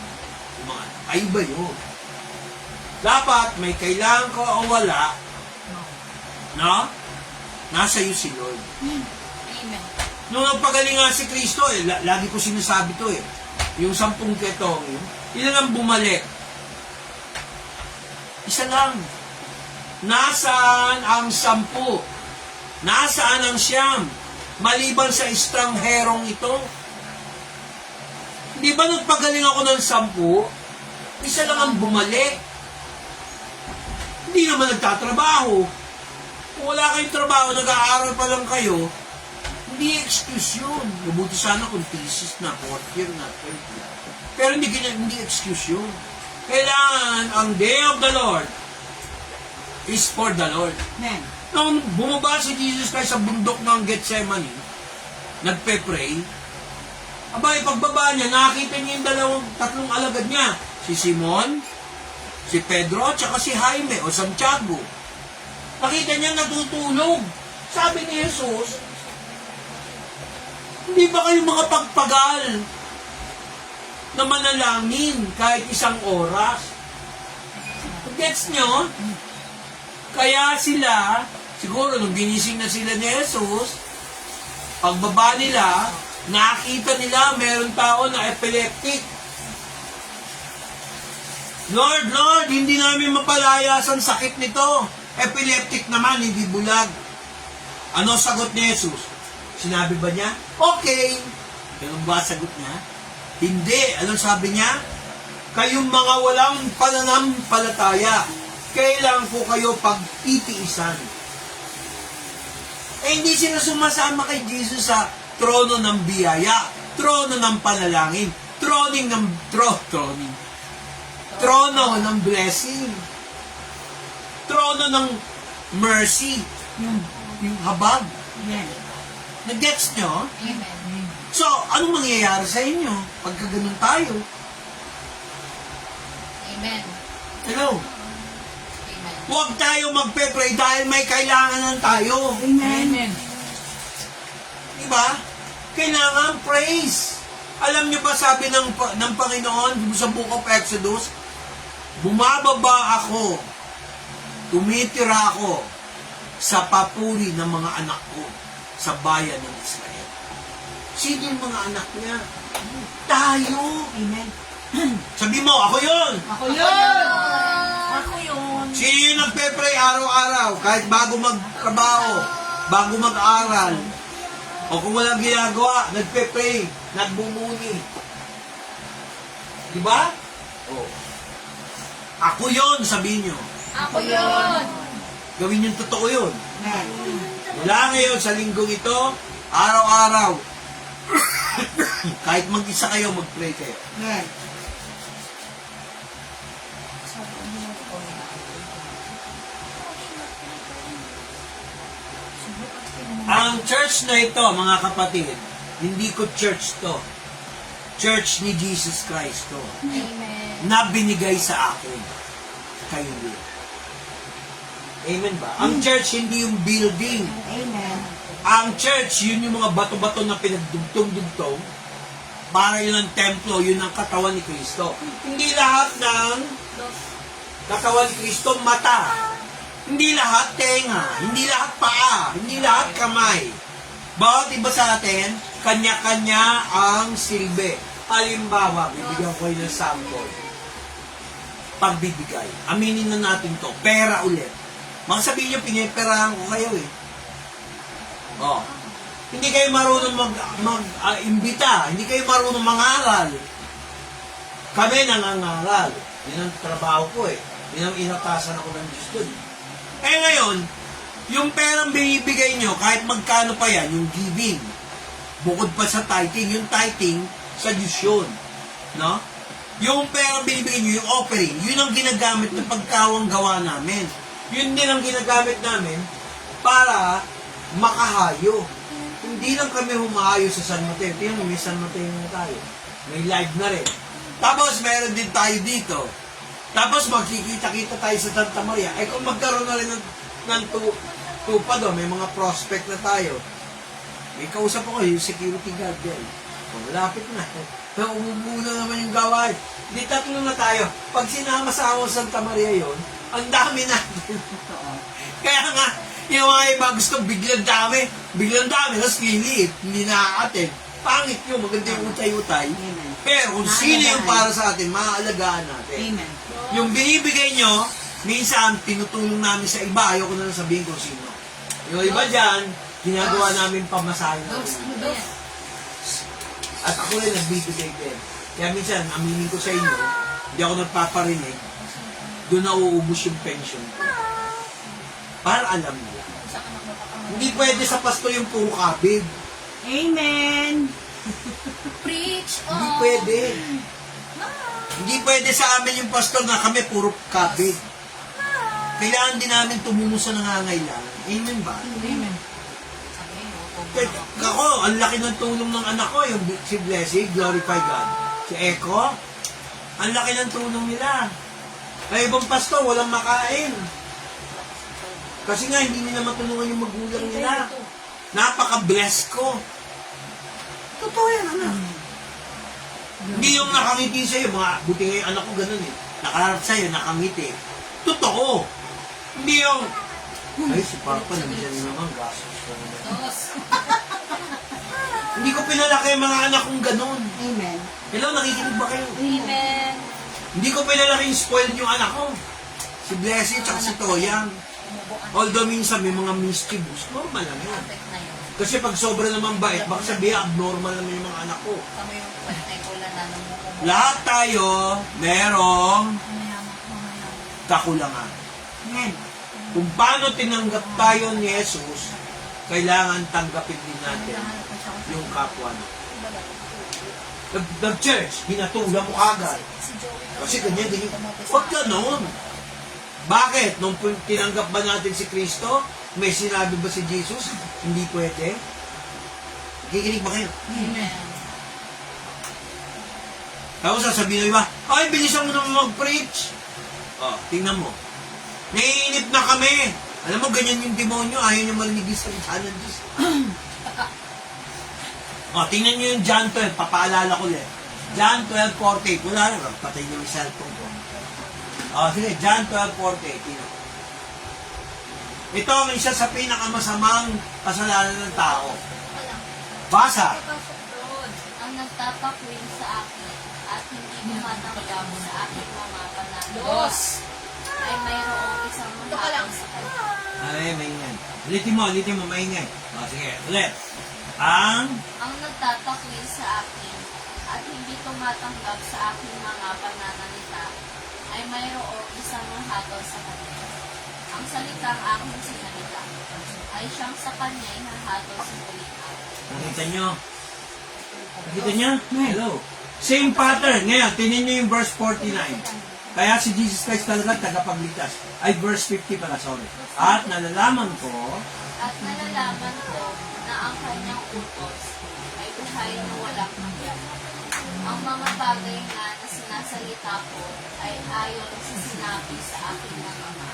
Yung mga, ay ba yun? Dapat may kailangan ko o wala, no? Nasa iyo si Lord. Amen. Nung nagpagaling nga si Kristo, lagi ko sinasabi to yung 10 ketong, ilan ang bumalik? Isa lang. Nasaan ang 10? Nasaan ang 9? Maliban sa estrangherong ito? Di ba nagpagaling ako ng 10? Isa lang ang bumalik. Hindi naman nagtatrabaho. Kung wala kayong trabaho, nag-aaral pa lang kayo, hindi excuse yun. Mabuti sana kung thesis na, 4th year na, 3rd year. Pero hindi excuse yun. Kailangan ang day of the Lord is for the Lord. Amen. Nung bumaba si Jesus Christ sa bundok ng Gethsemane, nagpe-pray, abay, pagbaba niya, nakita niya yung 3 alagad niya. Si Simon, si Pedro, tsaka si Jaime o Santiago. Nakita niya natutulog. Sabi ni Jesus, hindi ba kayo mga pagpagal na manalangin kahit 1 oras? Gets nyo? Kaya sila, siguro nung ginising na sila ni Jesus, pagbaba nila, nakita nila meron tao na epileptic. Lord, Lord, hindi namin mapalayas ang sakit nito. Epileptic naman, hindi bulag. Ano sagot ni Jesus? Sinabi ba niya? Okay. Ganun ba sagot niya? Hindi. Anong sabi niya? Kayong mga walang pananampalataya, kailangan ko kayo pagtitiisan. Hindi sila sumasama kay Jesus sa trono ng biyaya, trono ng panalangin, trono ng blessing, trono ng mercy, yung habag. Amen. Nag-gets nyo? Amen. So, anong mangyayari sa inyo pagka ganun tayo? Amen. Hello? Amen. Huwag tayo magpe-pray dahil may kailangan tayo. Amen. Diba? Kailangan praise. Alam niyo ba sabi ng Panginoon sa Book of Exodus, bumababa ako, tumitira ako sa papuri ng mga anak ko sa bayan ng Israel. Sino yung mga anak niya? Tayo. Amen. Sabi mo, ako yun. Ako yun. Ako yun. Sino yung nagpe-pray araw-araw kahit bago magtrabaho, bago mag-aral, o kung walang ginagawa, nagpe-pray, nagbumuni. Diba? Oh. Ako yun, sabihin nyo. Ako yun. Gawin yung totoo yun. Amen. Mula ngayon sa linggong ito, araw-araw, kahit mag-isa kayo, mag-pray kayo. Amen. Ang church na ito, mga kapatid, hindi ko church to. Church ni Jesus Christ to. Amen. Na binigay sa akin. Kayo din. Amen ba? Ang church hindi yung building. Amen. Ang church, yun yung mga bato-bato na pinagdugtong-dugtong. Para yun ang templo, yun ang katawan ni Kristo. Hindi lahat ng katawan ni Kristo mata. Hindi lahat tenga, hindi lahat paa, hindi lahat kamay. Bawat iba sa atin, kanya-kanya ang silbi. Halimbawa, bibigyan ko kayo ng sample. Pagbibigay. Aminin na natin to. Pera ulit. Mga sabihin nyo, piniperahan ko kayo eh. Oh. Hindi kayo marunong mag-imbita. Hindi kayo marunong mangaral. Kami nangangaral. Yan ang trabaho ko eh. Yan ang inatasan ako ng Diyos doon. Eh ngayon, yung perang binibigay nyo, kahit magkano pa yan, yung giving, bukod pa sa tithing, yung tithing, sa Diyos yun. No? Yung perang binibigay nyo, yung offering, yun ang ginagamit ng pagkawang gawa namin. Yun din ang ginagamit namin para makahayo. Hindi lang kami humahayo sa San Mateo. Tingnan mo, may San Mateo na tayo. May live na rin. Tapos, meron din tayo dito. Tapos, magkikita-kita tayo sa Santa Maria. Eh, kung magkaroon na rin ng tupad, may mga prospect na tayo. May kausap ako, yung security guard din. Malapit na. Umubo na naman yung gawain. Di tatlo na tayo. Pag sinama sa ako Santa Maria yon, ang dami natin. Kaya nga, yung mga iba gusto biglang dami, tapos liliit, hindi nakakatin. Pangit yun, maganda yung utay-utay. Pero kung sino yung para sa atin, maaalagaan natin. Amen. Yung binibigay nyo, minsan tinutulong namin sa iba, ayoko na lang sabihin kung sino. Yung iba dyan, ginagawa namin pamasahe na Dos, ano ba yan? at ako rin nagbibigay din. Kaya minsan, aminin ko sa inyo, hindi ako nagpaparinig, doon na uubos yung pension ko. Para alam nila. Hindi pwede sa pasto yung puro kabig. Amen. Preach Hindi on. pwede. Hindi pwede sa amin yung pastor na kami puro kabig. Kailangan din namin tumulong sa nangangailangan. Amen ba? Amen. Ako, ang laki ng tulong ng anak ko, yung si Blessing, glorify God. Si Echo, ang laki ng tulong nila. Ay, ibang pastor, walang makain. Kasi nga, hindi nila matulungan yung magulang nila. Napaka-bless ko. Totoo yan, anak. Hindi yung nakangiti sa'yo, mga buti nga yung anak ko ganun eh. Nakaharap sa'yo, nakangiti. Totoo. Hindi yung, ay, si Papa, nandiyan naman, gastos ko naman. Dos. Hindi ko pinalaki yung mga anak kong ganun. Amen. Hello, nakikinig ba kayo? Amen. Hindi ko pinalaki yung spoiled yung anak ko. Si Blessing at si Toyang. Although minsan may mga mischievous, normal lang yun. Perfect na yun. Kasi pag sobra naman bait, baka sabihin abnormal naman yung mga anak ko. Kami yung kwentay ko lang na namumumo. Lahat tayo, merong kakulangan. Amen. Kung paano tinanggap tayo ni Jesus, kailangan tanggapin din natin yung kapwa natin. Nag-church, hinatulan mo agad. Kasi ganyan. Huwag ganon. Bakit? Nung tinanggap ba natin si Kristo, may sinabi ba si Jesus? Hindi pwede. Kikinig ba kayo? Amen. Tapos sasabihin na iba, ay, bilisan mo naman mag-preach. Oh, tingnan mo. Naiinip na kami. Alam mo, ganyan yung demonyo. Ayaw niya marinig yung salita ng Diyos. Oh, tingnan niyo yung John 12. Papaalala ko ulit. John 12:48. Wala na. Patay niyo yung cellphone ko. Oh, sige. John 12:48. Tingnan. Ito ang isa sa pinakamasamang kasalanan ng tao. Basa. Ang nagtatakwil sa akin at hindi tumatanggap sa aking mga pananaw Dos. ay mayroong isang mahatang sa kanya. Ay, maingay. Ulitin mo, maingay. Oh, sige, ulit. Ang nagtatakwil sa akin at hindi tumatanggap sa aking mga pananalita ay mayroong isang mahatol sa kanya. Ang salitang aking sinalita ay siyang sa kanya ay nahatol sa salita. Nakita nyo? Nakita nyo? Hello. Same pattern. Ngayon, tinin nyo yung verse 49. Kaya si Jesus Christ talaga tagapagligtas. Ay, verse 50 pala, sorry. At nalalaman ko, At nalalaman ko na ang kanyang utos ay buhay na walang hanggan. Ang mga bagay nga na sinasalita ko ay ayon sa sinabi sa aking mga ama.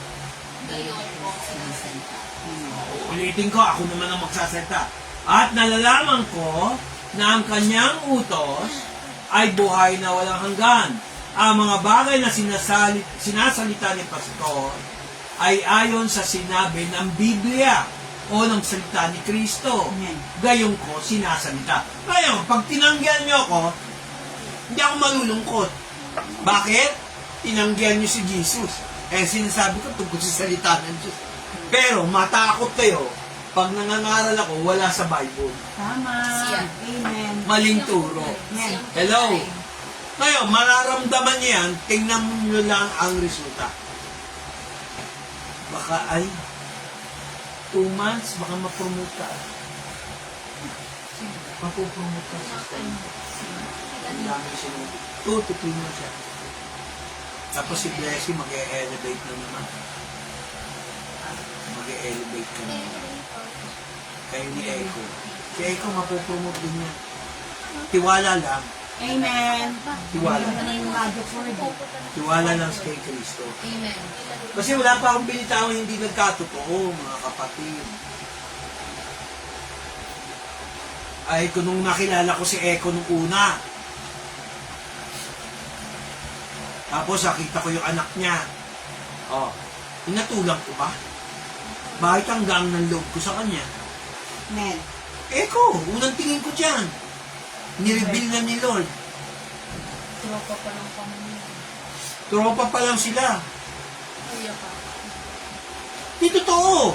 Gayon ko sinasalita. ulitin ko, ako naman ang magsasalita. At nalalaman ko na ang kanyang utos ay buhay na walang hanggan. Ang mga bagay na sinasalita ni Pastor ay ayon sa sinabi ng Biblia o ng salita ni Kristo. Amen. Gayon ko sinasalita. Ngayon, pag tinanggihan nyo ako, hindi ako malulungkot. Bakit? Tinanggihan nyo si Jesus. Eh, sinasabi ko tungkol sa salita ng Diyos. Pero, matakot kayo, pag nangangaral ako, wala sa Bible. Tama. Siya. Amen. Maling turo. Amen. Hello? Ngayon, mararamdaman niya yan, tingnan nyo lang ang resulta. Baka ay 2 months, baka ma-promote ka. Mapupromote ka sa time. Ang dami siya. 2 to 3 months siya. Tapos si Blessing mag-e-elevate na naman. elevate ka na. Kayo ni Echo. Si Echo, mapopromote din niya. Tiwala lang. Amen. Tiwala. Magic word. Tiwala lang sa kay Kristo. Amen. Kasi wala pa akong binitawang hindi nagkatotoo, mga kapatid. Ay, kung nung nakilala ko si Echo nung una. Tapos nakita ko yung anak niya. Oh, inatulang ko ba? Bakit hanggang ng loob ko sa kanya? Amen. Echo, unang tingin ko dyan. Nireveal na ni Lord. Tropa pa lang kami niya. Tropa pa lang sila. Kuya pa. Di totoo.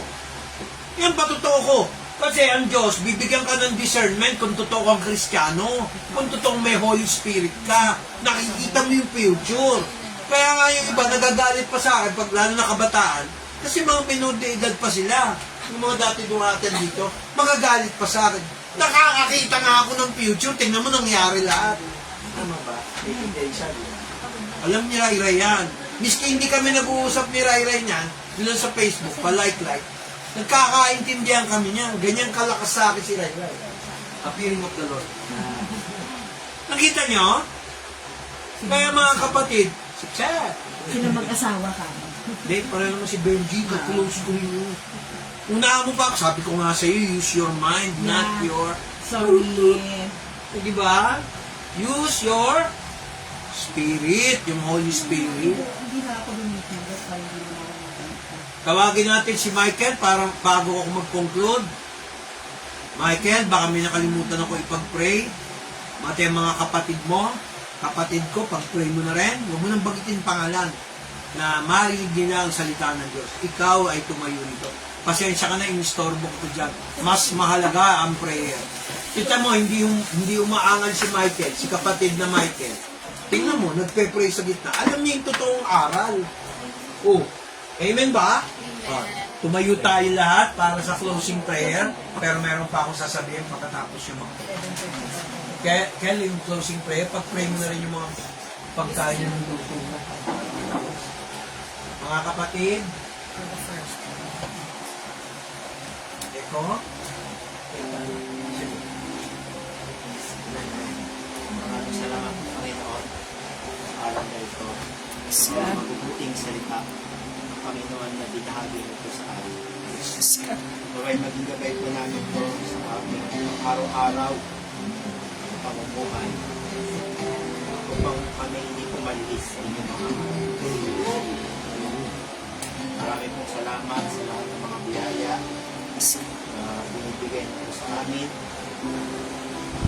Yan ba totoo ko? Kasi ang Diyos, bibigyan ka ng discernment kung totoo kang Kristiyano, kung totoong may Holy Spirit ka, nakikita mo yung future. Kaya nga yung iba nagagalit pa sa akin pag lalo na kabataan, kasi mga minor de edad pa sila. Yung mga dati dumating dito, magagalit pa sa akin. Nakakakita nga ako ng future, tingnan mo nangyari lahat. Tama ba? Alam ni Ray Ray yan. Miski hindi kami nag-uusap ni Ray Ray niyan, doon sa Facebook, pa-like. Nagkakaintindihan kami niyan. Ganyan kalakas sa akin si Ray Ray. Appearing of the Lord. Nakita niyo? Kaya mga kapatid, success. Sino mag-asawa ka? Hindi, pareho naman si Benji, ka-close ko yun. Una mo pa, sabi ko nga sa'yo, use your mind, not your... Sorry. Di ba? Use your spirit, yung Holy Spirit. Hindi na ako lumitin. That's why hindi na ako lumitin. Tawagin natin si Michael para bago ako mag-conclude. Michael, baka may nakalimutan ako ipag-pray. Mati ang mga kapatid mo, kapatid ko, pag-pray mo na rin. Huwag mo nang bagitin pangalan na marinig nila ang salita ng Diyos. Ikaw ay tumayo nito. Pasensya ka na, inistorbo ko dyan. Mas mahalaga ang prayer. Kita mo, hindi umaangal si Michael, si kapatid na Michael. Tingnan mo, nagpe-pray sa gitna. Alam niya yung totoong aral. Oh, amen ba? Oh, tumayo tayo lahat para sa closing prayer, pero meron pa akong sasabihin pagkatapos yung mga Kel, yung closing prayer, pag-pray mo na rin yung mga pagkain ng luto mo. Mga kapatid, Eko, Maraming salamat po, Panginoon, sa araw na ito. Sa mga mabubuting salita ng Panginoon na binahagi nito sa amin. Naway maging gabay po namin po sa aming araw-araw na pamumuhay upang kami hindi pumalis sa inyong mga Maraming pong salamat sa lahat ng mga biyaya na binibigay niyo sa amin.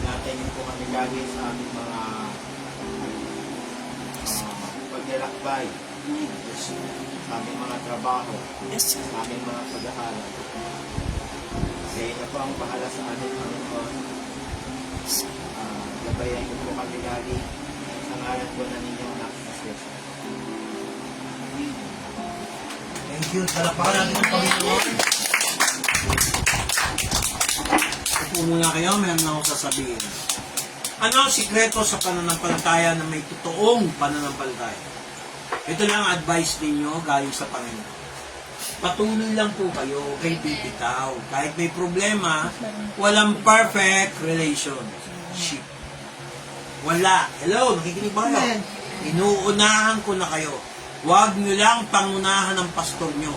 Natin niyo po kami lagi sa aming mga paglalakbay, sa aming mga trabaho, sa aming mga pag-aaral. Kaya na po ang bahala sa amin, Panginoon. Gabayan niyo po kami lagi sa ngalan po na ninyong nakasasya. thank you. Talapakan natin ang Panginoon. Upo muna kayo, meron na akong sasabihin. Ano ang sikreto sa pananampalataya na may totoong pananampalataya? Ito lang ang advice ninyo galing sa Panginoon. Patuloy lang po kayo, kay bibitaw. Kahit may problema, walang perfect relationship. Wala. Hello, nakikinig ba kayo? Inuunahan ko na kayo. Huwag nyo lang pangunahan ng pastor nyo.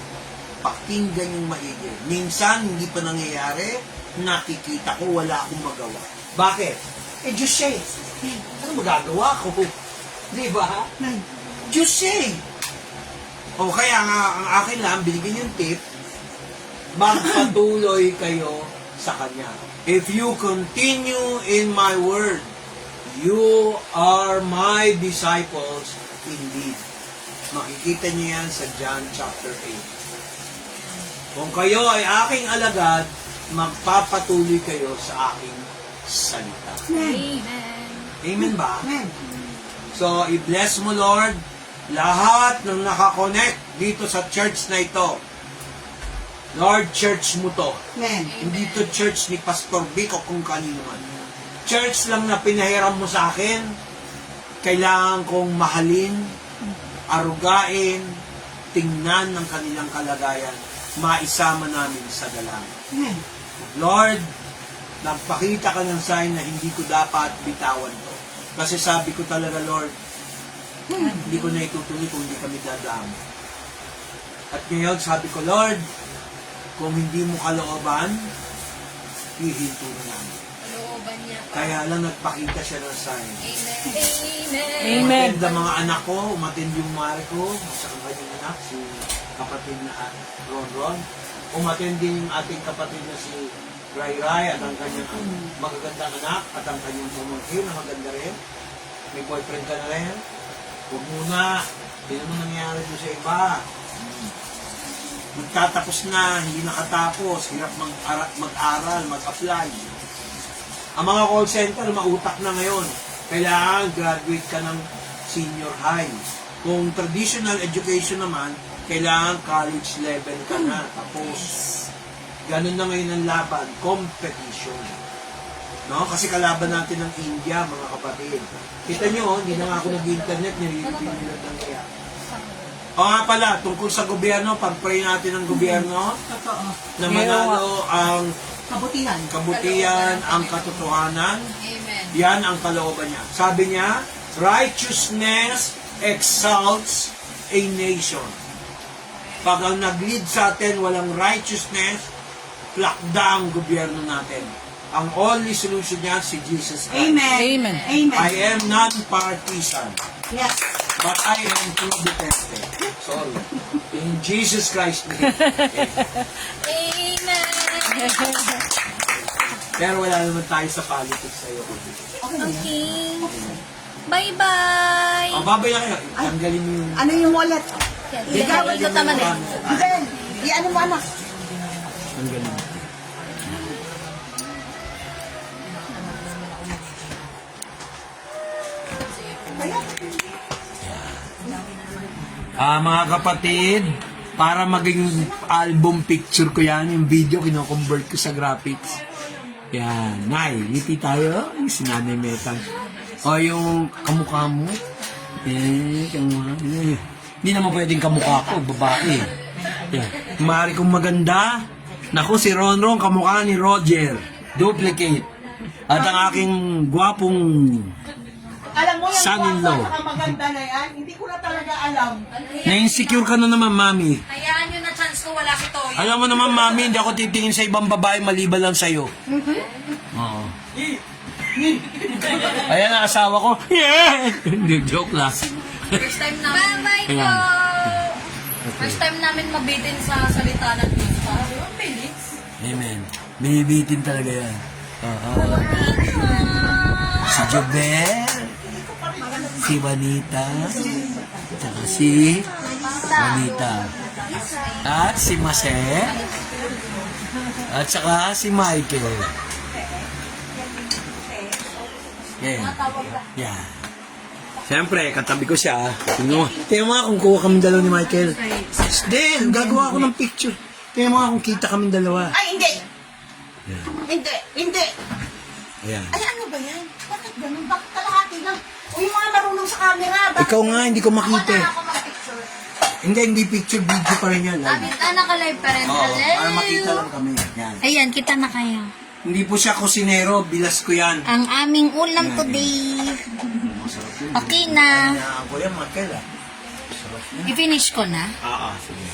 Pakinggan yung maigi. Minsan, hindi pa nangyayari, nakikita ko, wala akong magawa. Bakit? Diyos siya eh. Ano magagawa ko? Di ba? Diyos siya eh. O kaya nga, ang akin lang, binigyan yung tip, magpatuloy kayo sa Kanya. If you continue in my word, you are my disciples indeed. Makikita niyo yan sa John chapter 8. Kung kayo ay aking alagad, magpapatuloy kayo sa aking salita. Amen. Amen ba? So, i-bless mo, Lord, lahat ng nakakonect dito sa church na ito. Lord, church mo to. Hindi to church ni Pastor Vic o kung kanino man. Church lang na pinahiram mo sa akin. Kailangan kong mahalin, arugain, tingnan ng kanilang kalagayan maisama namin sa dalangin. Lord, nagpakita ka ng sign na hindi ko dapat bitawan to. Kasi sabi ko talaga, Lord, hindi ko na itutuloy kung hindi kami dadamo. At ngayon, sabi ko, Lord, kung hindi mo kalooban, hihinto na namin. Looban niya. Kaya lang nagpakita siya ng sign. Amen. Amen. Umatid ang mga anak ko, umatid yung mare ko, sa kanyang anak, si kapatid na Ron. Umatid din yung ating kapatid na si Rai at ang kanyang magagandang anak at ang kanyang pamangkin na maganda rin. May boyfriend ka na rin. Huwag muna. Hindi naman nangyari doon sa iba. Magtatapos na, hindi nakatapos. Hirap mag-aral, mag-apply. Ang mga call center, mautak na ngayon. Kailangan graduate ka ng senior high. Kung traditional education naman, kailangan college level ka na. Tapos, ganun na ngayon ang laban, competition. No? Kasi kalaban natin ng India, mga kapatid. Kita nyo, hindi na nga ako nag-internet, nililipin nila ng kaya. O nga pala, tungkol sa gobyerno, pag-pray natin ng gobyerno, na manalo ang kabutihan, ang katotohanan, Amen. yan ang kalooban niya. Sabi niya, righteousness exalts a nation. Pag ang nag-lead sa atin, walang righteousness, plakda ang gobyerno natin. Ang only solution niya si Jesus Christ. Amen. Amen. Amen. I am non-partisan, Yes. but I am truly tested. Sorry. In Jesus Christ name. Amen. Pero wala naman tayo sa politics sa'yo. Okay. Bye-bye. Ang babay na kayo, tanggalin mo yung... Ano yung wallet? Ikaw, ito naman eh. Ben, ano mo anak? Tanggalin mo. Mga kapatid, para maging album picture ko yan, yung video, kino-convert ko sa graphics. Yan. Nay, ngiti tayo. Si Nanay Metang. O yung kamukha mo. Kamukha. Hindi naman pwedeng kamukha ko, babae. Yan. Maaari kong maganda. Naku, si Ronron, kamukha ni Roger. Duplicate. At ang aking gwapong Alam mo yung son-in-law. maganda na yan? Hindi ko na talaga alam. Na-insecure ka na naman, mami. Hayaan nyo na chance ko, wala si Toyo. Alam mo naman, mami, hindi ako titingin sa ibang babae maliban lang sa'yo. Oo. Ayan ang asawa ko. Yeah! Hindi, joke lang. First time namin. Bye-bye po. Ayan. First time namin mabitin sa salita ng Diyos. Ang bilis. Amen. Binibitin talaga yan. Si Jobel, si Juanita, tsaka si Juanita, at si Mase, at saka si Michael. Yeah. Siyempre, katabi ko siya. Tingnan mo nga kung kuha kami dalawa ni Michael. Then, gagawa ako ng picture. Tingnan mo nga kung kita kami dalawa. Ay, hindi. Yeah. Hindi. Ayan. Ay, ano ba yan? Bakit ganun? Bakit kalahati lang? O yung mga marunong sa camera, bakit? Ikaw nga, hindi ko makita. Wala ako mag-picture. Hindi picture, video pa rin yan. Live. Naka-live pa rin. Oo, para makita lang kami. Yan. Ayan, kita na kayo. Hindi po siya kusinero, bilas ko yan. Ang aming ulam today. Masarap yun. Okay na. Kaya ako yan, Michael ah. Sarap yan. I-finish ko na. Sige.